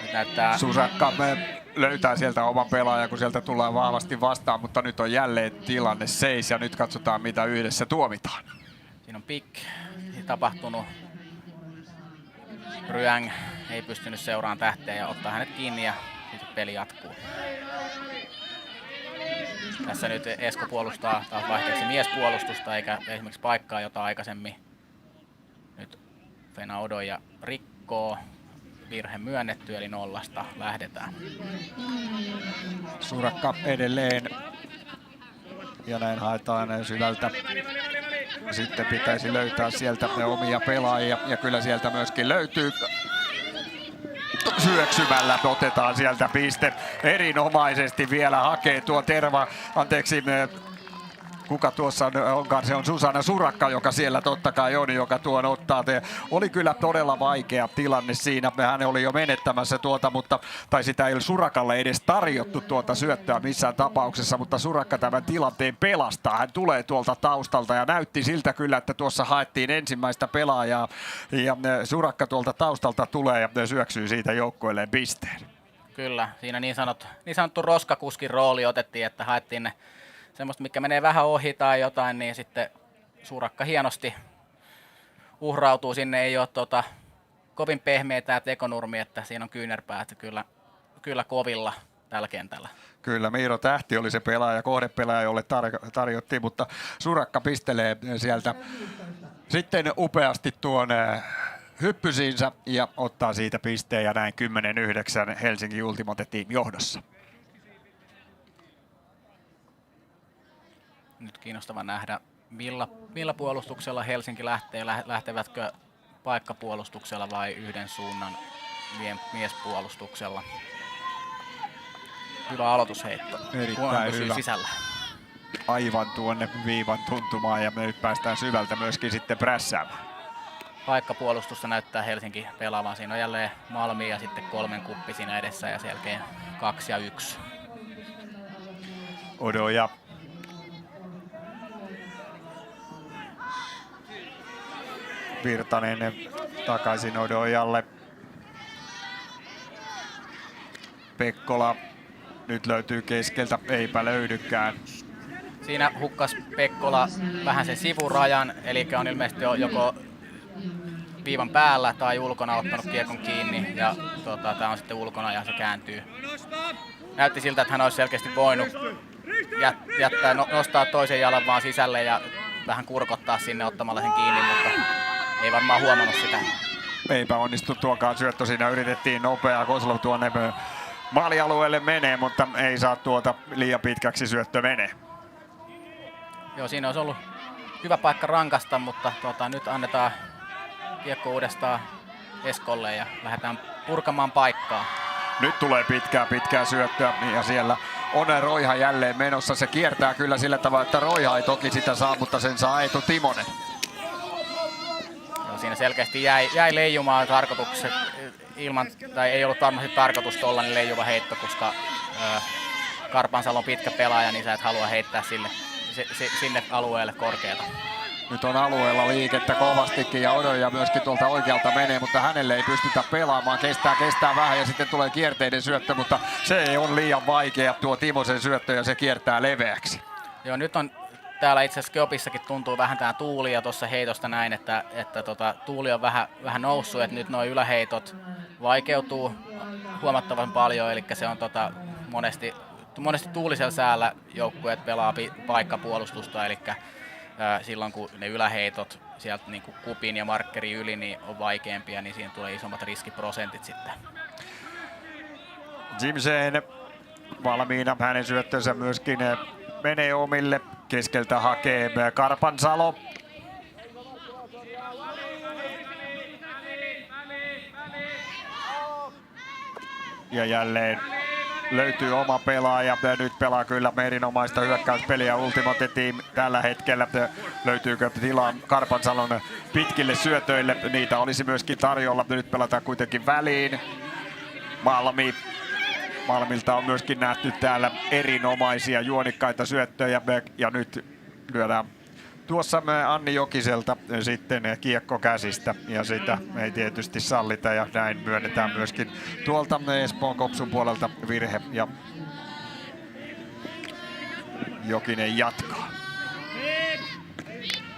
Nyt näyttää... Susakka löytää sieltä oman pelaajan, kun sieltä tullaan vahvasti vastaan, mutta nyt on jälleen tilanne seis ja nyt katsotaan, mitä yhdessä tuomitaan. Siinä on pick tapahtunut. Ryang ei pystynyt seuraamaan tähteä ja ottaa hänet kiinni ja sitten peli jatkuu. Tässä nyt Esko puolustaa taas vaihteeksi miespuolustusta eikä esimerkiksi paikkaa, jota aikaisemmin nyt Fena Odoja rikkoo. Virhe myönnetty, eli 0 lähdetään. Surakka edelleen. Ja näin haetaan syvältä. Sitten pitäisi löytää sieltä omia pelaajia. Ja kyllä sieltä myöskin löytyy. Syöksymällä otetaan sieltä piste. Erinomaisesti vielä hakee tuo kuka tuossa onkaan, se on Susanna Surakka, joka siellä totta kai on, joka tuon ottaa. Oli kyllä todella vaikea tilanne siinä. Hän oli jo menettämässä tai sitä ei ole Surakalle edes tarjottu tuota syöttöä missään tapauksessa, mutta Surakka tämän tilanteen pelastaa. Hän tulee tuolta taustalta ja näytti siltä kyllä, että tuossa haettiin ensimmäistä pelaajaa ja Surakka tuolta taustalta tulee ja syöksyy siitä joukkueelleen pisteen. Kyllä, siinä niin sanottu roskakuskin rooli otettiin, että haettiin ne semmoista, mikä menee vähän ohi tai jotain, niin sitten Surakka hienosti uhrautuu sinne. Ei ole kovin pehmeä tämä tekonurmi, että siinä on kyynärpäät kyllä kovilla tällä kentällä. Kyllä, Miiro Tähti oli se pelaaja, kohdepelaaja, jolle tarjottiin, mutta Surakka pistelee sieltä sitten upeasti tuon hyppysiinsä ja ottaa siitä pisteen ja näin 10-9 Helsingin Ultimate Team johdossa. Nyt kiinnostava nähdä, millä puolustuksella Helsinki lähtee. Lähtevätkö paikkapuolustuksella vai yhden suunnan miespuolustuksella. Hyvä aloitusheitto. Erittäin hyvä. Sisällä. Aivan tuonne viivan tuntumaan ja me nyt päästään syvältä myöskin sitten prässäämään. Paikkapuolustusta näyttää Helsinki pelaavan. Siinä on jälleen Malmi ja sitten 3 kuppi siinä edessä ja sen jälkeen 2 ja 1. Odoja. Virtanen takaisin Odojalle. Pekkola nyt löytyy keskeltä, eipä löydykään. Siinä hukkas Pekkola vähän sen sivurajan, eli on ilmeisesti joko viivan päällä tai ulkona ottanut kiekon kiinni ja tämä on sitten ulkona ja se kääntyy. Näytti siltä, että hän olisi selkeästi voinut nostaa toisen jalan vaan sisälle ja vähän kurkottaa sinne ottamalla sen kiinni, mutta ei varmaan huomannut sitä. Eipä onnistu tuokaan syöttö, siinä yritettiin nopeaa, Koslov tuonne maalialueelle menee, mutta ei saa liian pitkäksi syöttö menee. Joo, siinä olisi ollut hyvä paikka rankasta, mutta nyt annetaan kiekko uudestaan Eskolle ja lähdetään purkamaan paikkaa. Nyt tulee pitkää syöttöä ja siellä on Roiha jälleen menossa. Se kiertää kyllä sillä tavalla, että Roiha ei toki sitä saa, mutta sen saa Eetu Timonen. Joo, siinä selkeästi jäi leijumaan tarkoitukset tai ei ollut varmasti tarkoitus tollainen leijuva heitto, koska Karpansalo on pitkä pelaaja, niin sä et halua heittää sinne alueelle korkeata. Nyt on alueella liikettä kovastikin ja Odoja myöskin tuolta oikealta menee, mutta hänelle ei pystytä pelaamaan. Kestää vähän ja sitten tulee kierteiden syöttö, mutta se ei ole liian vaikea tuo Timosen syöttö ja se kiertää leveäksi. Joo, nyt on täällä itse asiassa Skiopissakin tuntuu vähän tää tuuli ja tuossa heitosta näin, että tuuli on vähän noussut, että nyt nuo yläheitot vaikeutuu huomattavan paljon, eli se on monesti tuulisella säällä joukkueet pelaa paikkapuolustusta, eli silloin kun ne yläheitot sieltä niin kuin kupin ja markkeri yli niin on vaikeampia, niin siinä tulee isommat riskiprosentit sitten. Jimsen valmiina. Hänen syöttönsä myöskin menee omille. Keskeltä hakee Karpansalo. Ja jälleen löytyy oma pelaaja. Nyt pelaa kyllä erinomaista hyökkäyspeliä Ultimate Team tällä hetkellä. Löytyykö tilaa Karpansalon pitkille syötöille? Niitä olisi myöskin tarjolla. Nyt pelataan kuitenkin väliin. Malmilta on myöskin nähty täällä erinomaisia juonikkaita syöttöjä. Ja nyt lyödään tuossa Anni Jokiselta sitten kiekko käsistä, ja sitä ei tietysti sallita, ja näin myönnetään myöskin tuolta Espoon Kopsun puolelta virhe, ja Jokinen jatkaa.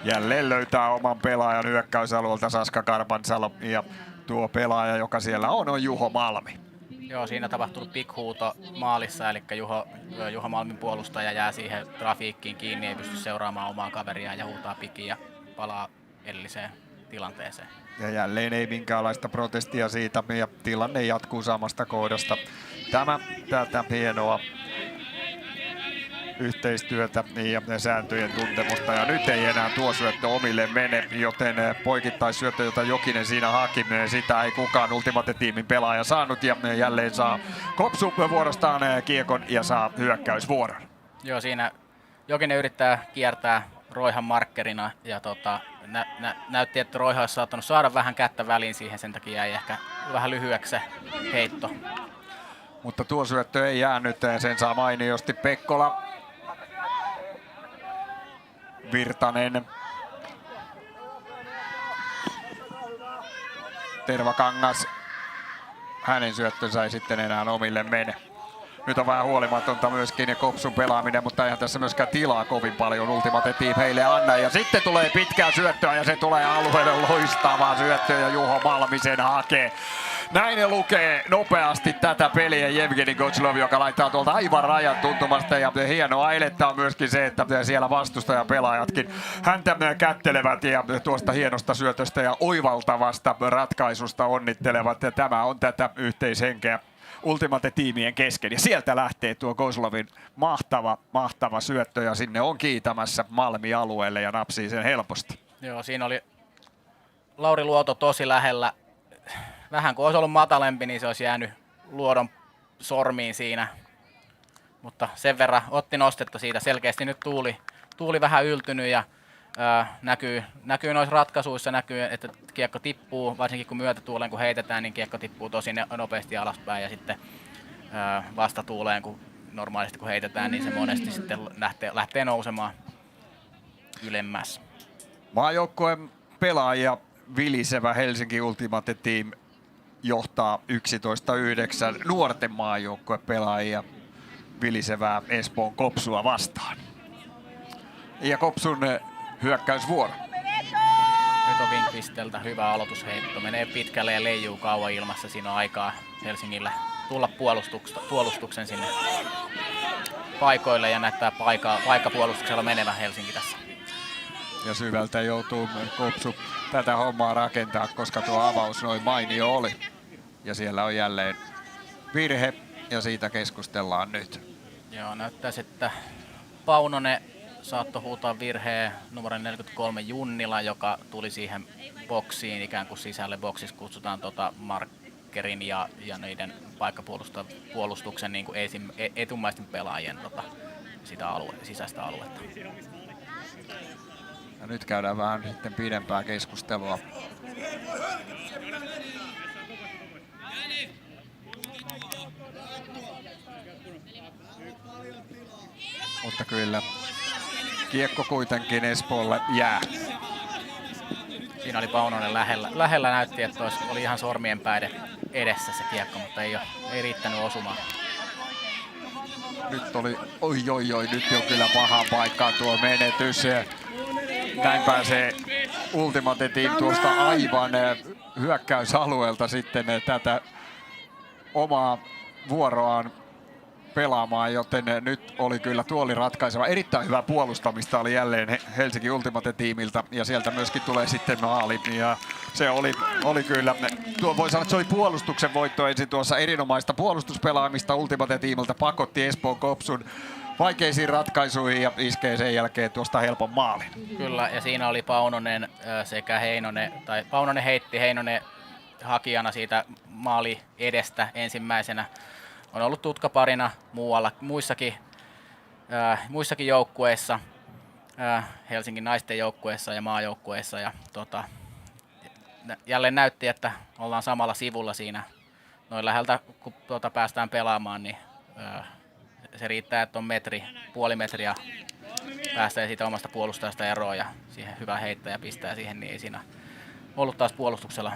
Jälleen löytää oman pelaajan hyökkäysalueelta Saska Karpansalo, ja tuo pelaaja, joka siellä on Juho Malmi. Joo, siinä tapahtunut pikhuuto maalissa, eli Juho Malmin puolustaja jää siihen trafiikkiin kiinni, ei pysty seuraamaan omaa kaveriaan ja huutaa pikin ja palaa edelliseen tilanteeseen. Ja jälleen ei minkäänlaista protestia siitä, ja tilanne jatkuu samasta kohdasta. Tätä hienoa yhteistyötä ja sääntöjen tuntemusta, ja nyt ei enää tuo syöttö omille mene, joten poikittaisyöttö, jota Jokinen siinä haki, sitä ei kukaan Ultimate-tiimin pelaaja saanut, ja jälleen saa Kopsu vuorostaan kiekon ja saa hyökkäysvuoron. Joo, siinä Jokinen yrittää kiertää Roihan markkerina, ja näytti, että Roiha olisi saattanut saada vähän kättä väliin siihen, sen takia jäi ehkä vähän lyhyeksi se heitto. Mutta tuo syöttö ei jäänyt, sen saa mainiosti Pekkola. Virtanen. Tervakangas. Hänen syöttönsä ei sitten enää omille mene. Nyt on vähän huolimatonta myöskin Kopsun pelaaminen, mutta eihän tässä myöskään tilaa kovin paljon Ultimate Team heille anna. Ja sitten tulee pitkää syöttöä, ja se tulee alueelle loistavaa syöttöä, ja Juho Malmi sen hakee. Näin ne lukee nopeasti tätä peliä Jevgeni Gotslov, joka laittaa tuolta aivan rajan tuntumasta, ja hienoa elettä on myöskin se, että siellä vastustajapelaajatkin häntä kättelevät ja tuosta hienosta syötöstä ja oivaltavasta ratkaisusta onnittelevat, ja tämä on tätä yhteishenkeä Ultimate-tiimien kesken. Ja sieltä lähtee tuo Goslovin mahtava syöttö, ja sinne on kiitämässä Malmi alueelle ja napsii sen helposti. Joo, siinä oli Lauri Luoto tosi lähellä. Vähän kun olisi ollut matalempi, niin se olisi jäänyt Luodon sormiin siinä. Mutta sen verran otti nostetta siitä. Selkeästi nyt tuuli vähän yltynyt, ja näkyy noissa ratkaisuissa, että kiekko tippuu, varsinkin kun myötätuuleen kun heitetään, niin kiekko tippuu tosi nopeasti alaspäin, ja sitten vastatuuleen, kun normaalisti kun heitetään, niin se monesti sitten lähtee nousemaan ylemmäs. Maajoukkueen pelaaja vilisevä Helsinki Ultimate Team johtaa 11-9 nuorten maajoukkuepelaajia vilisevää Espoon Kopsua vastaan. Ja Kopsun hyökkäysvuoro. Nyt on Winkvisteltä hyvä aloitusheitto. Menee pitkälle ja leijuu kauan ilmassa. Siinä on aikaa Helsingille tulla puolustuksen sinne paikoille, ja näyttää paikkapuolustuksella menevän Helsinki tässä. Ja syvältä joutuu Kopsu tätä hommaa rakentaa, koska tuo avaus noin mainio oli. Ja siellä on jälleen virhe, ja siitä keskustellaan nyt. Joo, näyttäisi, että Paunonen saattoi huutaa virheen numero 43 Junnila, joka tuli siihen boksiin ikään kuin sisälle. Boksissa kutsutaan markkerin ja niiden paikkapuolustuksen niin kuin etumaisten pelaajien sisäistä aluetta. Ja nyt käydään vähän sitten pidempää keskustelua. Mutta kyllä kiekko kuitenkin Espoolle jää. Siinä oli Paunonen lähellä näytti, että oli ihan sormien päiden edessä se kiekko, mutta ei riittänyt osumaan. Nyt oli, oi, nyt on kyllä pahaan paikkaan tuo menetys. Näin pääsee Ultimate Team tuosta aivan hyökkäysalueelta sitten tätä omaa vuoroaan pelaamaan, joten nyt oli kyllä tuoli ratkaiseva. Erittäin hyvää puolustamista oli jälleen Helsinki Ultimate-tiimiltä ja sieltä myöskin tulee sitten maali. Ja se oli kyllä, voi sanoa, että se oli puolustuksen voitto ensin tuossa erinomaista puolustuspelaamista Ultimate-tiimiltä, pakotti Espoon Kopsun vaikeisiin ratkaisuihin ja iskee sen jälkeen tuosta helpon maalin. Kyllä, ja siinä oli Paunonen sekä Heinonen, tai Paunonen heitti, Heinonen hakijana siitä maali edestä ensimmäisenä. On ollut tutkaparina muissakin joukkueissa, Helsingin naisten joukkueessa ja maajoukkueessa. Ja jälleen näytti, että ollaan samalla sivulla siinä. Noin läheltä, kun päästään pelaamaan, niin se riittää, että on puoli metriä päästään siitä omasta puolustajasta eroon ja siihen hyvä heittäjä pistää siihen, niin ei siinä ollut taas puolustuksella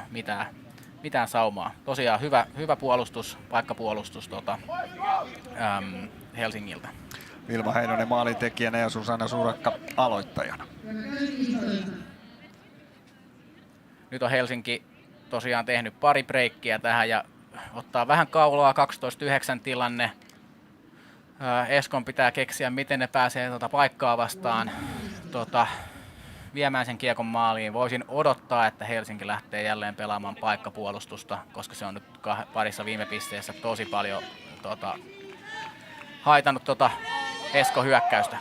mitään saumaa. Tosiaan hyvä puolustus, paikkapuolustus Helsingiltä. Vilma Heinonen maalintekijänä ja Susanna Surakka aloittajana. Nyt on Helsinki tosiaan tehnyt pari breikkiä tähän ja ottaa vähän kaulaa, 12-9 tilanne. Eskon pitää keksiä, miten ne pääsee paikkaa vastaan viemään sen kiekon maaliin. Voisin odottaa, että Helsinki lähtee jälleen pelaamaan paikkapuolustusta, koska se on nyt parissa viime pisteessä tosi paljon haitannut Eskon hyökkäystä.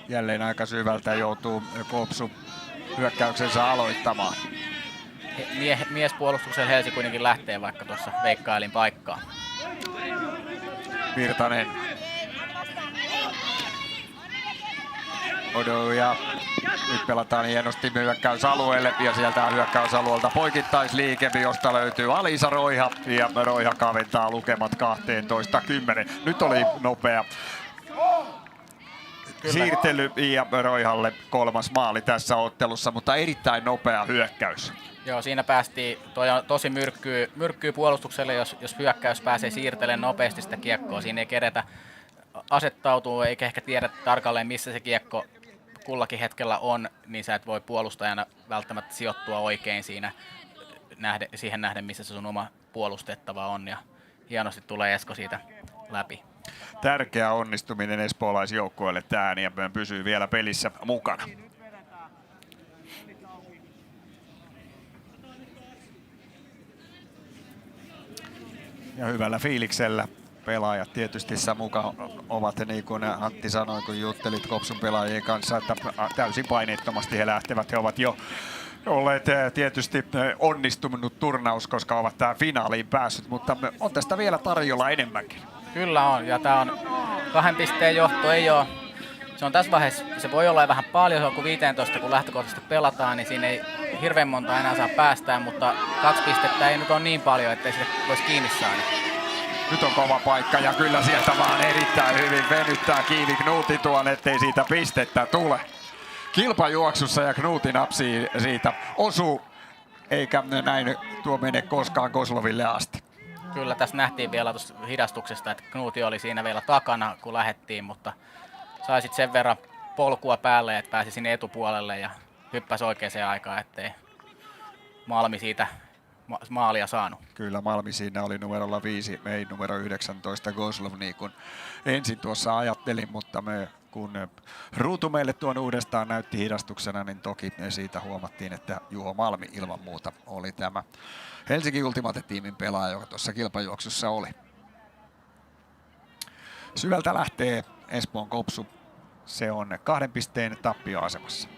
Jälleen aika syvältä joutuu Kopsu hyökkäyksensä aloittamaan. Miespuolustuksella Helsinki kuitenkin lähtee, vaikka tuossa veikkailin paikkaa. Virtanen. Odo ja nyt pelataan hienosti hyökkäysalueelle ja sieltä hyökkäysalueelta poikittaisliike, josta löytyy Alisa Roiha ja Roiha kaventaa lukemat 12-10. Nyt oli nopea siirtely ja Roihalle kolmas maali tässä ottelussa, mutta erittäin nopea hyökkäys. Joo, siinä päästiin, toi on tosi myrkkyy puolustukselle, jos hyökkäys pääsee siirtelemään nopeasti sitä kiekkoa. Siinä ei keretä asettautua eikä ehkä tiedä tarkalleen, missä se kiekko kullakin hetkellä on, niin sä et voi puolustajana välttämättä sijoittua oikein siihen nähden, missä se sun oma puolustettava on. Ja hienosti tulee Esko siitä läpi. Tärkeä onnistuminen espoolaisjoukkueelle tähän ja pysyy vielä pelissä mukana. Ja hyvällä fiiliksellä pelaajat tietysti mukaan ovat, niin kuin Antti sanoi, kun juttelit Kopsun pelaajien kanssa, että täysin painittomasti he lähtevät. He ovat jo olleet tietysti onnistunut turnaus, koska ovat tähän finaaliin päässyt, mutta on tästä vielä tarjolla enemmänkin. Kyllä on, ja tämä on 2 pisteen johto, ei ole. Se on tässä vaiheessa, se voi olla vähän paljon, se on kuin 15, kun lähtökohtaisesti pelataan, niin siinä ei hirveän monta enää saa päästään, mutta 2 pistettä ei nyt ole niin paljon, ettei sitä voisi kiinni saada. Nyt on kova paikka ja kyllä sieltä vaan erittäin hyvin venyttää kiinni Knuuti tuon, ettei siitä pistettä tule. Kilpajuoksussa ja Knuuti napsii siitä, osuu, eikä näin tuo mene koskaan Kozloville asti. Kyllä tässä nähtiin vielä tuossa hidastuksesta, että Knuuti oli siinä vielä takana, kun lähdettiin, mutta sai sitten sen verran polkua päälle, että pääsi sinne etupuolelle ja hyppäsi oikeaan aikaan, ettei Malmi siitä maalia saanut. Kyllä Malmi siinä oli numerolla 5, ei numero 19 Kozlov, niin kuin ensin tuossa ajattelin, mutta kun ruutu meille tuon uudestaan näytti hidastuksena, niin toki siitä huomattiin, että Juho Malmi ilman muuta oli tämä Helsingin Ultimate-tiimin pelaaja, joka tuossa kilpajuoksussa oli. Syvältä lähtee Espoon Kopsu. Se on 2 pisteen tappioasemassa.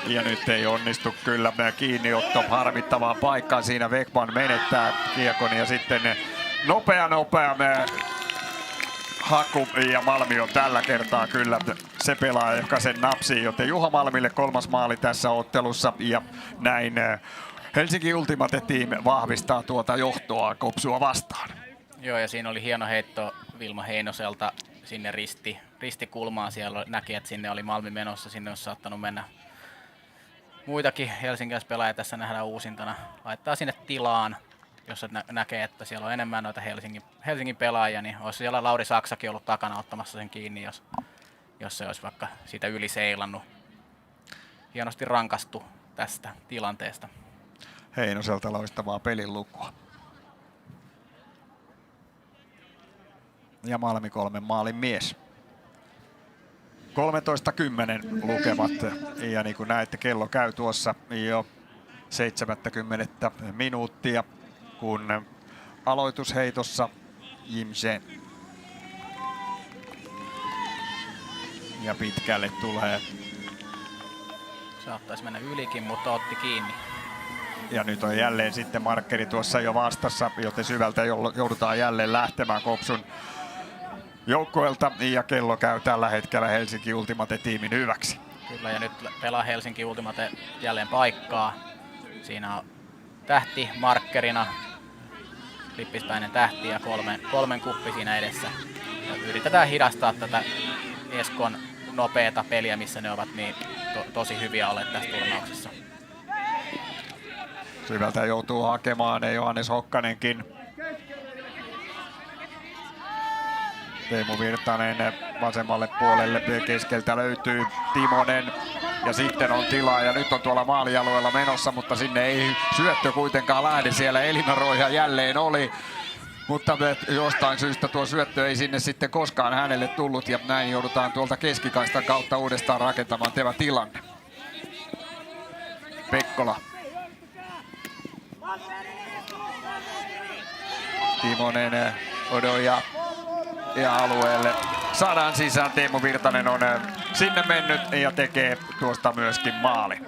Ja nyt ei onnistu kyllä kiinniotto harmittavaan paikkaan. Siinä Vekman menettää kiekon ja sitten nopea haku ja Malmi on tällä kertaa kyllä se pelaaja, joka sen napsii. Joten Juha Malmille 3. maali tässä ottelussa ja näin Helsinki Ultimate-tiimi vahvistaa tuota johtoa Kopsua vastaan. Joo, ja siinä oli hieno heitto Vilma Heinoselta sinne ristikulmaan. Siellä näki, että sinne oli Malmi menossa, sinne olisi saattanut mennä muitakin helsinkiläispelaajia, tässä nähdään uusintana. Laittaa sinne tilaan, jos näkee, että siellä on enemmän noita Helsingin pelaajia, niin olisi siellä Lauri Saksakin ollut takana ottamassa sen kiinni, jos se olisi vaikka siitä yli seilannut. Hienosti rankastu tästä tilanteesta. Heinoselta loistavaa pelin lukua. Ja Malmi 3 maalin mies. 13:10 lukemat ja niin kuin näette, kello käy tuossa jo 70 minuuttia, kun aloitusheitossa Jim Chen. Ja pitkälle tulee. Saattaisi mennä ylikin, mutta otti kiinni. Ja nyt on jälleen sitten markkeri tuossa jo vastassa, joten syvältä joudutaan jälleen lähtemään Kopsun joukkueelta. Ja kello käy tällä hetkellä Helsinki Ultimate-tiimin hyväksi. Kyllä, ja nyt pelaa Helsinki Ultimate jälleen paikkaa. Siinä on tähti markkerina, lippispäinen tähti ja kolmen kuppi siinä edessä. Ja yritetään hidastaa tätä Eskon nopeata peliä, missä ne ovat niin tosi hyviä olleet tässä turnauksessa. Syvältä joutuu hakemaan Johannes Hokkanenkin. Teemu Virtanen vasemmalle puolelle, keskeltä löytyy Timonen ja sitten on tilaa ja nyt on tuolla maalialueella menossa, mutta sinne ei syöttö kuitenkaan lähde. Siellä Elina Roiha jälleen oli, mutta jostain syystä tuo syöttö ei sinne sitten koskaan hänelle tullut ja näin joudutaan tuolta keskikaistan kautta uudestaan rakentamaan tämä tilanne. Pekkola. Timonen, Odoja ja alueelle saadaan sisään. Teemu Virtanen on sinne mennyt ja tekee tuosta myöskin maali.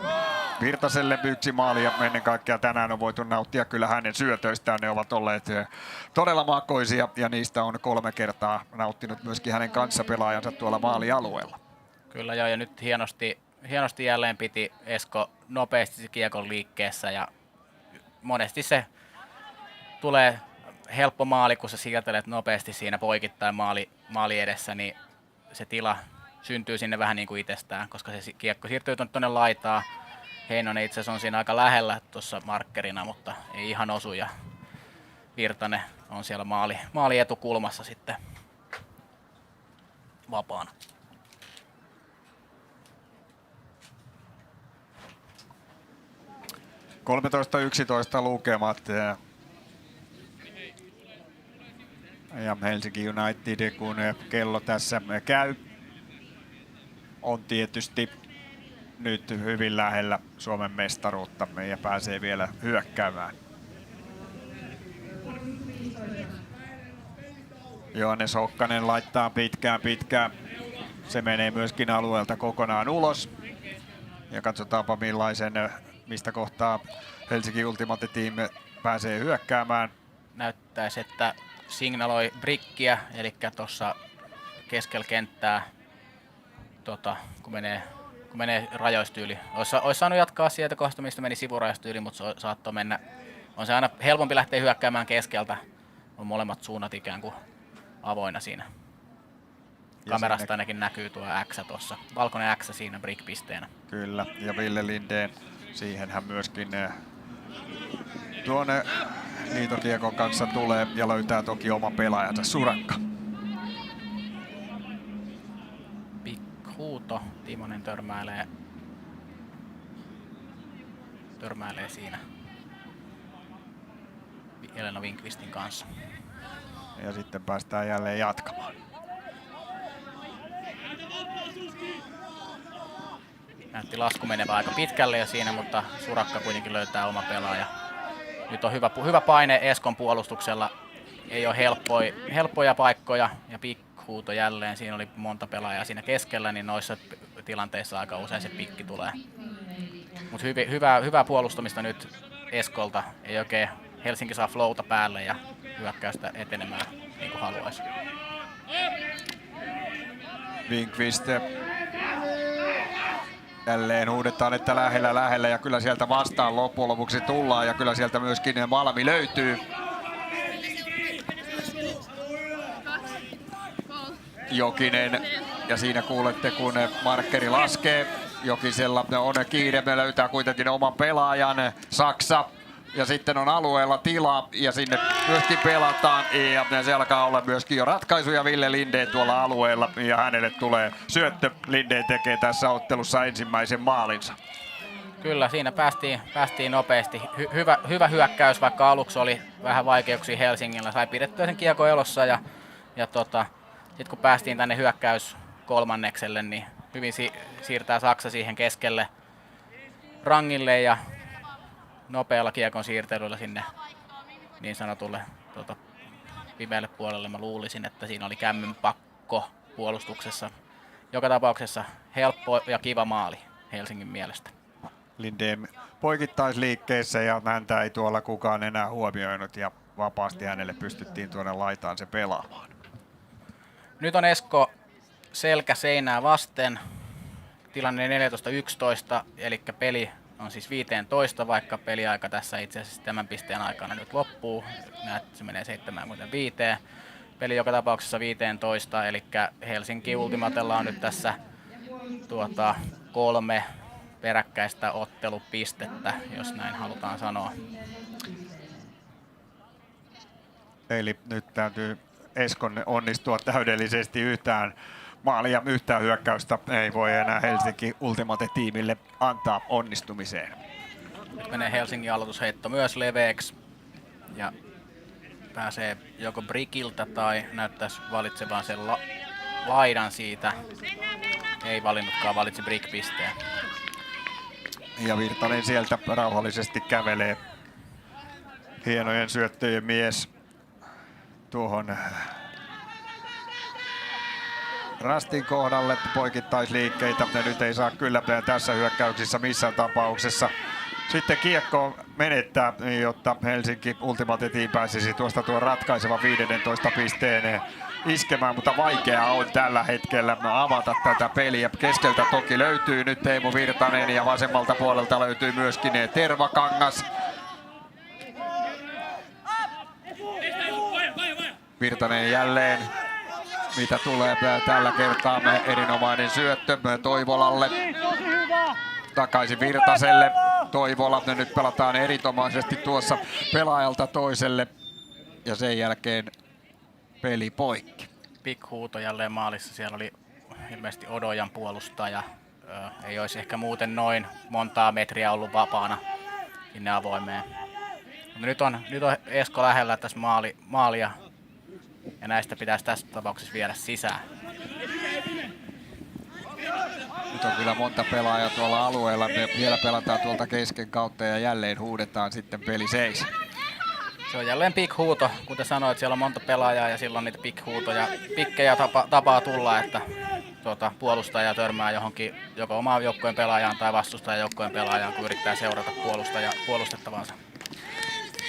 Virtaselle 1 maali ja ennen kaikkea tänään on voitu nauttia kyllä hänen syötöistään. Ne ovat olleet todella makoisia ja niistä on 3 kertaa nauttinut myöskin hänen kanssapelaajansa tuolla maalialueella. Kyllä joo, ja nyt hienosti jälleen piti Esko nopeasti kiekon liikkeessä ja monesti se tulee helppo maali, kun sä siirtelet nopeasti siinä poikittain maali edessä, niin se tila syntyy sinne vähän niin kuin itsestään, koska se kiekko siirtyy tuonne laitaan. Heinonen itse asiassa on siinä aika lähellä tuossa markkerina, mutta ei ihan osu ja Virtanen on siellä maali etukulmassa sitten vapaana. (13:11) lukemat. Ja Helsinki United, kun kello tässä käy, on tietysti nyt hyvin lähellä Suomen mestaruutta ja pääsee vielä hyökkäämään. Johannes Hokkanen laittaa pitkään. Se menee myöskin alueelta kokonaan ulos. Ja katsotaanpa mistä kohtaa Helsinki Ultimate Team pääsee hyökkäämään. Näyttäisi, että signaloi brikkiä, eli tuossa keskellä kenttää, kun menee rajoista yli. Olisi saanut jatkaa sieltä kohdasta, mistä meni sivurajoista yli, mutta se saattoi mennä. On se aina helpompi lähteä hyökkäämään keskeltä. On molemmat suunnat ikään kuin avoinna siinä. Kamerasta ainakin näkyy tuo X tuossa. Valkoinen X siinä brick-pisteenä. Kyllä, ja Ville Lindén, siihen hän myöskin tuonne liitokiekon kanssa tulee ja löytää toki oma pelaajansa Surakka. Huuto, Timonen törmäilee siinä Elena Winkvistin kanssa. Ja sitten päästään jälleen jatkamaan. Näytti lasku menevä aika pitkälle jo siinä, mutta Surakka kuitenkin löytää oma pelaaja. Nyt on hyvä paine Eskon puolustuksella. Ei ole helppoja paikkoja ja huuto jälleen. Siinä oli monta pelaajaa siinä keskellä, niin noissa tilanteissa aika usein se pikki tulee. Mutta hyvää puolustamista nyt Eskolta. Ei oikein Helsinki saa flowta päälle ja hyökkäystä etenemään niin kuin haluaisi. Winkvist. Jälleen huudetaan, että lähellä ja kyllä sieltä vastaan loppujen lopuksi tullaan ja kyllä sieltä myöskin Malmi löytyy. Jokinen ja siinä kuulette, kun markkeri laskee. Jokisella on kiire, me löytää kuitenkin oman pelaajan. Saksa ja sitten on alueella tila ja sinne myöskin pelataan ja se alkaa olla myöskin jo ratkaisuja Ville Lindén tuolla alueella ja hänelle tulee syöttö. Lindén tekee tässä ottelussa ensimmäisen maalinsa. Kyllä, siinä päästiin nopeasti. Hyvä hyökkäys, vaikka aluksi oli vähän vaikeuksia Helsingillä. Sai pidettyä sen kiekko elossa ja sitten kun päästiin tänne hyökkäys kolmannekselle, niin hyvin siirtää Saksa siihen keskelle rangille ja nopealla kiekon siirtelyllä sinne niin sanotulle pimeälle puolelle. Mä luulisin, että siinä oli kämmyn pakko puolustuksessa. Joka tapauksessa helppo ja kiva maali Helsingin mielestä. Lindén poikittaisliikkeessä ja häntä ei tuolla kukaan enää huomioinut ja vapaasti hänelle pystyttiin tuonne laitaan se pelaamaan. Nyt on Esko selkä seinää vasten. Tilanne 14-11, eli peli on siis 15, vaikka peliaika tässä itse asiassa tämän pisteen aikana nyt loppuu. Näet, se menee 75. Peli joka tapauksessa 15, eli Helsinki Ultimatella on nyt tässä 3 peräkkäistä ottelupistettä, jos näin halutaan sanoa. Eli nyt täytyy Eskon onnistua täydellisesti, yhtään maalia, yhtään hyökkäystä ei voi enää Helsinki Ultimate-tiimille antaa onnistumiseen. Nyt menee Helsingin aloitusheitto myös leveäksi ja pääsee joko Brickiltä tai näyttäisi valitsevan sen laidan siitä. Ei valinnutkaan, valitsi Brick-pisteen. Ja Virtanen sieltä rauhallisesti kävelee. Hienojen syöttöjen mies tuohon Rastin kohdalle, poikittaisliikkeitä. Ja nyt ei saa kyllä tässä hyökkäyksissä missään tapauksessa. Sitten kiekko menettää, jotta Helsinki Ultimate Team pääsisi tuosta tuon ratkaisevan 15 pisteen iskemään, mutta vaikeaa on tällä hetkellä avata tätä peliä. Keskeltä toki löytyy nyt Teemu Virtanen ja vasemmalta puolelta löytyy myöskin Tervakangas. Virtanen jälleen, mitä tulee tällä kertaa erinomainen syöttö Toivolalle. Takaisin Virtaselle. Toivola, nyt pelataan erinomaisesti tuossa pelaajalta toiselle ja sen jälkeen peli poikki. Pikhuuto jälleen maalissa, siellä oli ilmeisesti Odojan puolustaja. Ei olisi ehkä muuten noin montaa metriä ollut vapaana sinne avoimeen. Mutta nyt on Esko lähellä tässä maalia ja näistä pitäisi tässä tapauksessa viedä sisään. Nyt on kyllä monta pelaajaa tuolla alueella. Me vielä pelataan tuolta kesken kautta ja jälleen huudetaan sitten peli seis. Se on jälleen pikhuuto, kuten sanoit, siellä on monta pelaajaa ja silloin niitä pikhuutoja, pikkejä tapaa tulla, että puolustaja törmää johonkin joko omaan joukkojen pelaajaan tai vastustajan joukkojen pelaajaan, kun yrittää seurata puolustettavansa.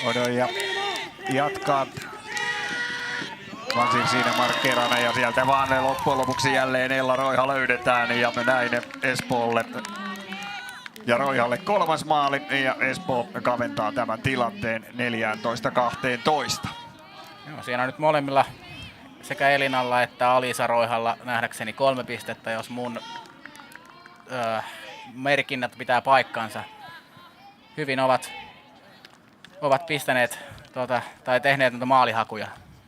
Odoja jatkaa. Vansin siinä markkeerana ja sieltä vaan loppujen lopuksi jälleen Ella Roiha löydetään ja näin Espoolle ja Roihalle 3. maali ja Espoo kaventaa tämän tilanteen 14-12. Joo, siinä on nyt molemmilla sekä Elinalla että Alisa Roihalla nähdäkseni 3 pistettä, jos mun merkinnät pitää paikkansa. Hyvin ovat pistäneet tai tehneet näitä maalihakuja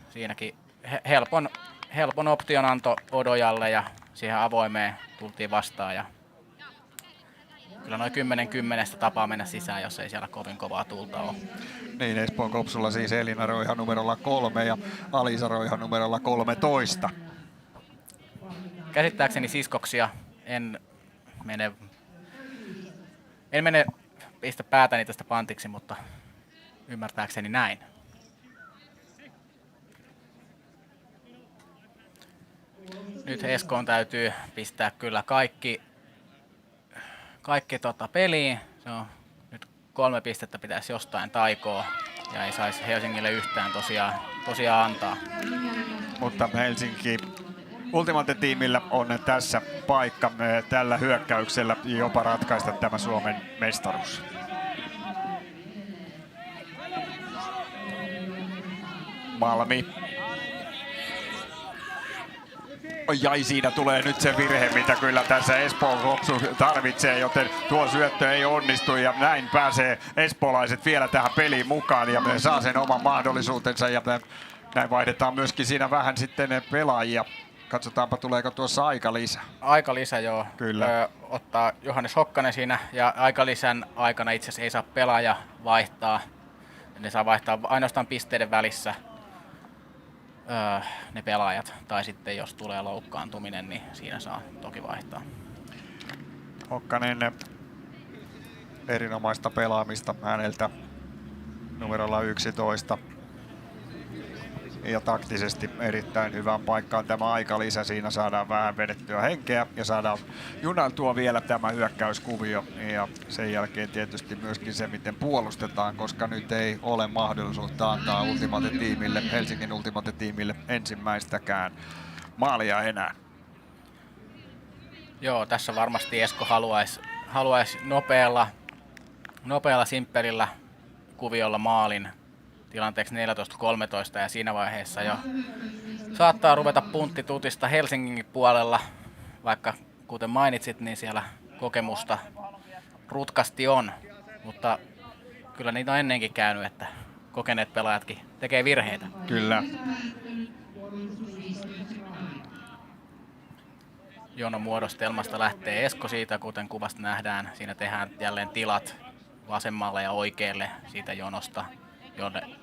siinäkin. Helpon option anto Odojalle ja siihen avoimeen tultiin vastaan. Ja kyllä noin 10-10 tapaa mennä sisään, jos ei siellä kovin kovaa tulta ole. Niin, Espoon Kopsulla siis Elina Roiha numerolla 3 ja Alisa Roiha numerolla 13. Käsittääkseni siskoksia en mene pistä päätäni tästä pantiksi, mutta ymmärtääkseni näin. Nyt Eskoon täytyy pistää kyllä kaikki peliin. Se on nyt 3 pistettä pitäisi jostain taikoa ja ei saisi Helsingille yhtään tosiaan antaa. Mutta Helsinki Ultimate-tiimillä on tässä paikka tällä hyökkäyksellä jopa ratkaista tämä Suomen mestaruus. Malmi. Ja siinä tulee nyt se virhe, mitä kyllä tässä Espoon Kopsu tarvitsee, joten tuo syöttö ei onnistu ja näin pääsee espoolaiset vielä tähän peliin mukaan ja me saa sen oman mahdollisuutensa ja näin vaihdetaan myöskin siinä vähän sitten pelaajia. Katsotaanpa tuleeko tuossa aikalisä. Aikalisä joo. Kyllä. Ottaa Johannes Hokkanen siinä ja aikalisän aikana itse asiassa ei saa pelaaja vaihtaa. Ne saa vaihtaa ainoastaan pisteiden välissä ne pelaajat. Tai sitten jos tulee loukkaantuminen, niin siinä saa toki vaihtaa. Hokkanen, erinomaista pelaamista häneltä numerolla 11. Ja taktisesti erittäin hyvään paikkaan tämä aikalisä. Siinä saadaan vähän vedettyä henkeä ja saadaan junaltua vielä tämä hyökkäyskuvio. Ja sen jälkeen tietysti myöskin se, miten puolustetaan, koska nyt ei ole mahdollisuutta antaa Ultimate-tiimille, Helsingin Ultimate-tiimille ensimmäistäkään maalia enää. Joo, tässä varmasti Esko haluaisi nopealla simppelillä kuviolla maalin tilanteeksi 14-13 ja siinä vaiheessa jo saattaa ruveta puntti tutista Helsingin puolella, vaikka kuten mainitsit, niin siellä kokemusta rutkasti on, mutta kyllä niitä on ennenkin käynyt, että kokeneet pelaajatkin tekee virheitä. Kyllä. Jonon muodostelmasta lähtee Esko siitä, kuten kuvasta nähdään. Siinä tehdään jälleen tilat vasemmalle ja oikealle siitä jonosta,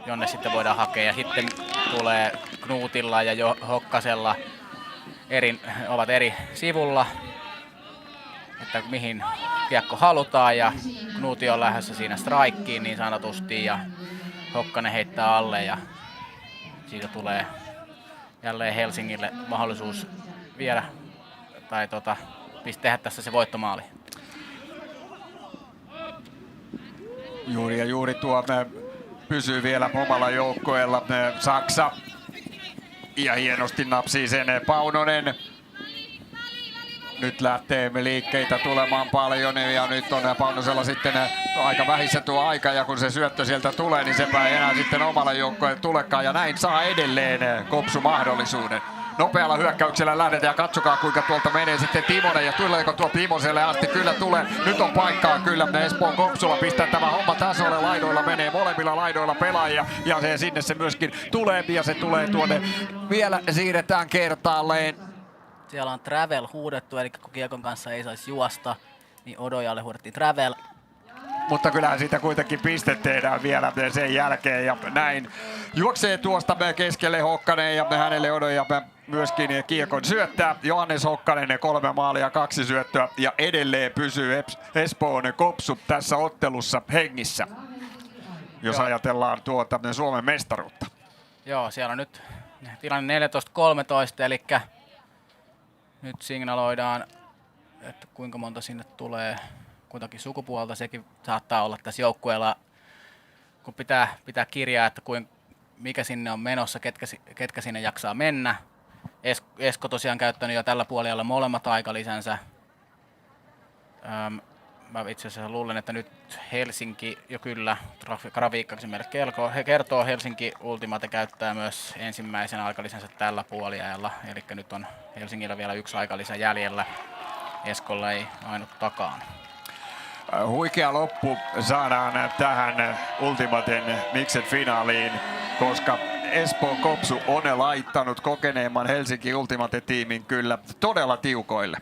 jonne sitten voidaan hakea. Ja sitten tulee Knutilla ja Hokkasella ovat eri sivulla, että mihin kiekko halutaan. Ja Knuti on lähdössä siinä strikeen niin sanotusti ja Hokkanen heittää alle ja siitä tulee jälleen Helsingille mahdollisuus viedä tai tehdä tässä se voittomaali. Juuri tuo pysyy vielä omalla joukkueella Saksa ja hienosti napsii sen Paunonen. Nyt lähtee liikkeitä tulemaan paljon ja nyt on Paunosella sitten aika vähissä tuo aika ja kun se syöttö sieltä tulee, niin sepä ei enää sitten omalle joukkueelle tulekaan ja näin saa edelleen Kopsu mahdollisuuden. Nopealla hyökkäyksellä lähdetään ja katsokaa kuinka tuolta menee sitten Timonen ja tuleeko tuo Timoselle asti, kyllä tulee. Nyt on paikkaa kyllä Espoon Kopsulla pistää tämä homma tasolle, laidoilla menee molemmilla laidoilla pelaajia ja sinne se myöskin tulee ja se tulee tuonne, vielä siirretään kertaalleen. Siellä on travel huudettu, eli kun kiekon kanssa ei saisi juosta, niin Odojalle huudettiin travel. Mutta kyllähän siitä kuitenkin piste tehdään vielä sen jälkeen ja näin. Juoksee tuosta keskelle Hokkanen ja hänelle Odoja myöskin kiekon syöttää. Johannes Hokkanen 3 maalia 2 syöttöä ja edelleen pysyy Espoon Kopsu tässä ottelussa hengissä. Jos ajatellaan tuota Suomen mestaruutta. Joo, siellä on nyt tilanne 14-13, eli nyt signaloidaan, että kuinka monta sinne tulee kuitenkin sukupuolta. Sekin saattaa olla tässä joukkueella, kun pitää kirjaa, että mikä sinne on menossa, ketkä sinne jaksaa mennä. Esko tosiaan käyttänyt jo tällä puolella molemmat aikalisänsä. Mä itse asiassa luulen, että nyt Helsinki jo kyllä, grafiikkaksi meille kertoo, Helsinki Ultimate käyttää myös ensimmäisen aikalisänsä tällä puoliajalla. Eli nyt on Helsingillä vielä 1 aikalisä jäljellä, Eskolla ei ainut takaan. Huikea loppu saadaan tähän Ultimaten Mixed-finaaliin, koska Espoon Kopsu on laittanut kokeneemman Helsinki Ultimate-tiimin kyllä todella tiukoille.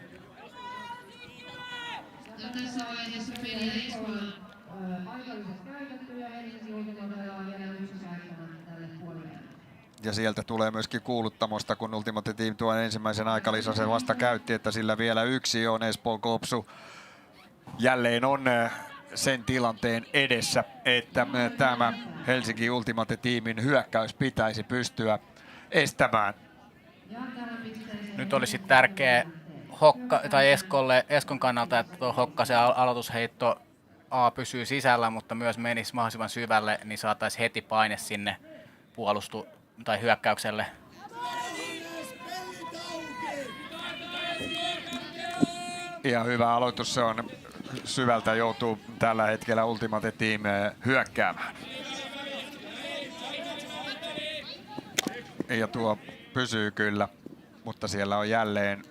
Tässä vaiheessa peli Espoon paikalliset käytetty ja Helsinki Ultimatella on vielä 1 aikana tälle puolelle. Ja sieltä tulee myöskin kuuluttamosta, kun Ultimate Team tuo ensimmäisen aikalisäsen vasta käytti, että sillä vielä 1 on Espoon Kopsu. Jälleen on sen tilanteen edessä, että tämä Helsinki Ultimate-tiimin hyökkäys pitäisi pystyä estämään. Nyt olisi tärkeä Eskon kannalta, että tuo Hokkasen aloitusheitto pysyy sisällä, mutta myös menisi mahdollisimman syvälle, niin saataisiin heti paine sinne tai hyökkäykselle. Ja hyvä aloitus se on. Syvältä joutuu tällä hetkellä Ultimate Team hyökkäämään. Ja tuo pysyy kyllä mutta siellä on jälleen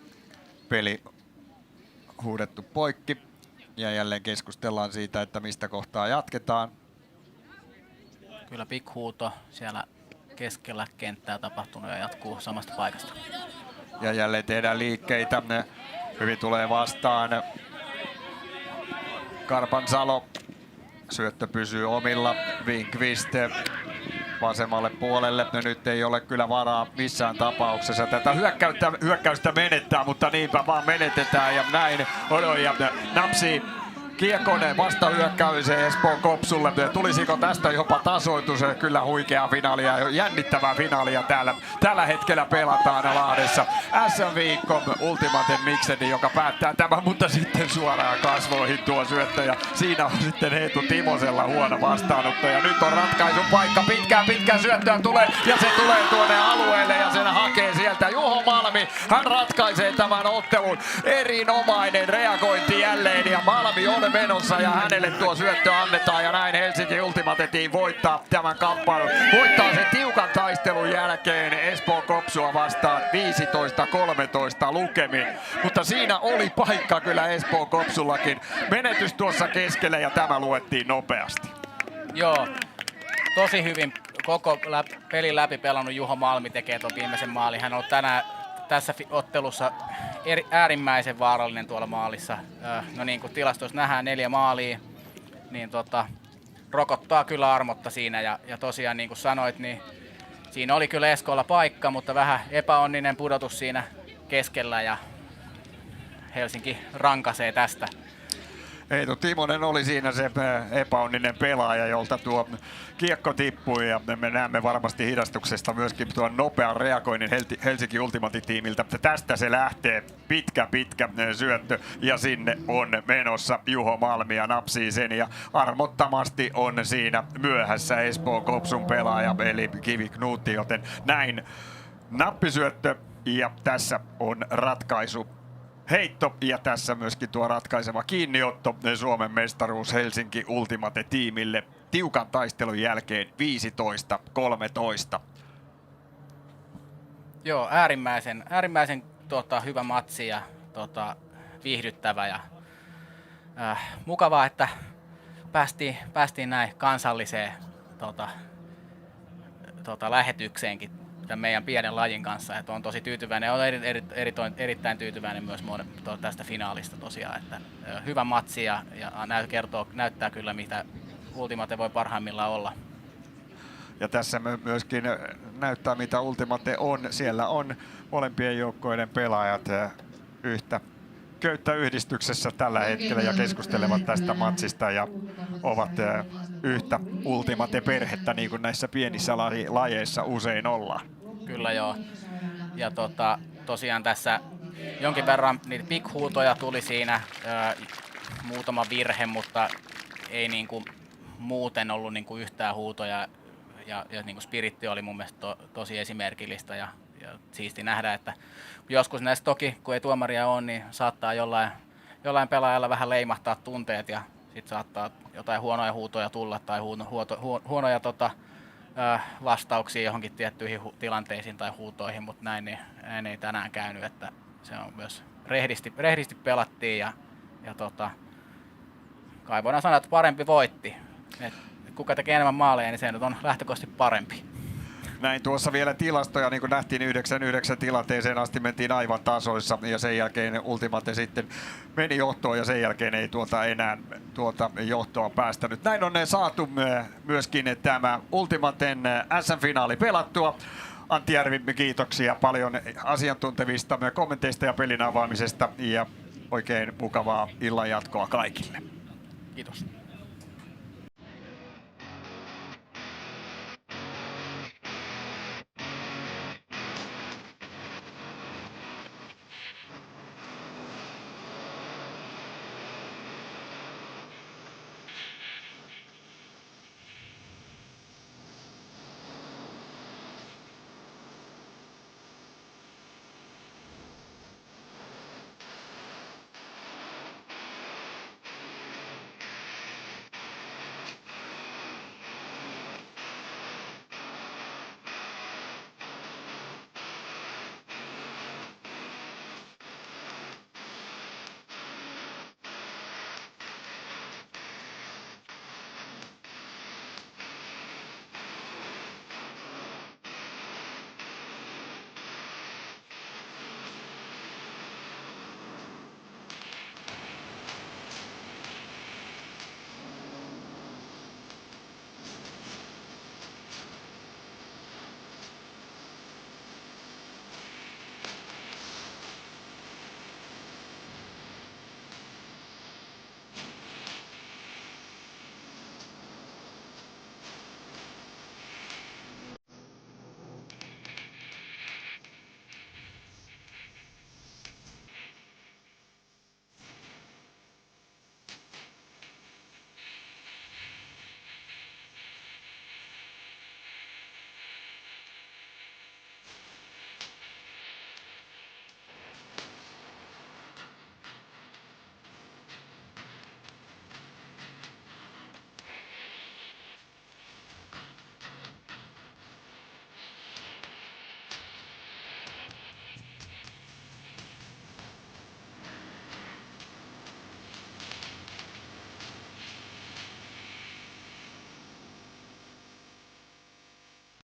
peli huudettu poikki ja jälleen keskustellaan siitä, että mistä kohtaa jatketaan. Kyllä big huuto siellä keskellä kenttää tapahtunut ja jatkuu samasta paikasta. Ja jälleen tehdään liikkeitä. Hyvin tulee vastaan Karpansalo. Syöttö pysyy omilla. Winqvist vasemmalle puolelle. No, nyt ei ole kyllä varaa missään tapauksessa tätä hyökkäystä menettää, mutta niinpä vaan menetetään ja näin. Ja napsii kiekon vastahyökkäyseen Espoon Kopsulle. Tulisiko tästä jopa tasoitus? Kyllä huikea finaalia ja jännittävää finaalia tällä hetkellä pelataan Lahdessa. SM-viikko Ultimate Mixed, joka päättää tämän, mutta sitten suoraan kasvoihin tuo syöttö. Ja siinä on sitten Eetu Timosella huono vastaanotto. Ja nyt on ratkaisun paikka. Pitkään syöttöä tulee ja se tulee tuonne alueelle ja sen hakee sieltä Juho Malmi. Hän ratkaisee tämän ottelun. Erinomainen reagointi jälleen ja Malmi on menossa ja hänelle tuo syöttö annetaan ja näin Helsinki Ultimate Team voittaa tämän kamppailun. Voittaa sen tiukan taistelun jälkeen Espoon Kopsua vastaan 15-13 lukemin. Mutta siinä oli paikka kyllä Espoon Kopsullakin. Menetys tuossa keskellä ja tämä luettiin nopeasti. Joo, tosi hyvin koko pelin läpi pelannut Juho Malmi tekee tuon viimeisen maalin. Hän on tänään tässä ottelussa äärimmäisen vaarallinen tuolla maalissa. No niin kuin tilastoissa nähdään 4 maalia, niin rokottaa kyllä armotta siinä. Ja tosiaan niin kuin sanoit, niin siinä oli kyllä Eskolla paikka, mutta vähän epäonninen pudotus siinä keskellä ja Helsinki rankasee tästä. Eetu Timonen oli siinä se epäonninen pelaaja, jolta tuo kiekko tippui ja me näemme varmasti hidastuksesta myöskin tuon nopean reagoinnin Helsinki Ultimate-tiimiltä. Tästä se lähtee, pitkä syöttö ja sinne on menossa Juho Malmi ja napsii sen ja armottomasti on siinä myöhässä Espoon Kopsun pelaaja eli Kivi Knuutti, joten näin nappisyöttö ja tässä on ratkaisu. Heitto ja tässä myöskin tuo ratkaiseva kiinniotto Suomen mestaruus Helsinki Ultimate-tiimille tiukan taistelun jälkeen 15-13. Joo, äärimmäisen hyvä matsi ja viihdyttävä ja mukavaa, että päästiin näin kansalliseen lähetykseenkin tämän meidän pienen lajin kanssa, että on tosi tyytyväinen ja olen erittäin tyytyväinen myös tästä finaalista tosiaan, että hyvä matsi ja näyttää kyllä mitä Ultimate voi parhaimmillaan olla. Ja tässä myöskin näyttää mitä Ultimate on. Siellä on molempien joukkoiden pelaajat yhtä köyttä yhdistyksessä tällä hetkellä ja keskustelevat tästä matsista ja ovat yhtä Ultimate-perhettä niin kuin näissä pienissä lajeissa usein ollaan. Kyllä joo. Ja tosiaan tässä jonkin verran niitä big-huutoja tuli siinä, muutama virhe, mutta ei niinku muuten ollut niinku yhtään huutoja. Ja niinku spiritti oli mun mielestä tosi esimerkillistä ja siisti nähdä, että joskus näissä toki, kun ei tuomaria ole, niin saattaa jollain pelaajalla vähän leimahtaa tunteet ja sitten saattaa jotain huonoja huutoja tulla tai huonoja vastauksia johonkin tiettyihin tilanteisiin tai huutoihin, mutta näin ei tänään käynyt, että se on myös rehdisti pelattiin ja kai voidaan sanoa, että parempi voitti. Et kuka tekee enemmän maaleja, niin se nyt on lähtökohtaisesti parempi. Näin tuossa vielä tilastoja, niin kuin nähtiin 9-9 tilanteeseen asti mentiin aivan tasoissa ja sen jälkeen Ultimate sitten meni johtoon ja sen jälkeen ei enää johtoa päästänyt. Näin on saatu myöskin tämä Ultimaten SM-finaali pelattua. Antti Järvi, kiitoksia paljon asiantuntevista kommenteista ja pelin avaamisesta ja oikein mukavaa illan jatkoa kaikille. Kiitos.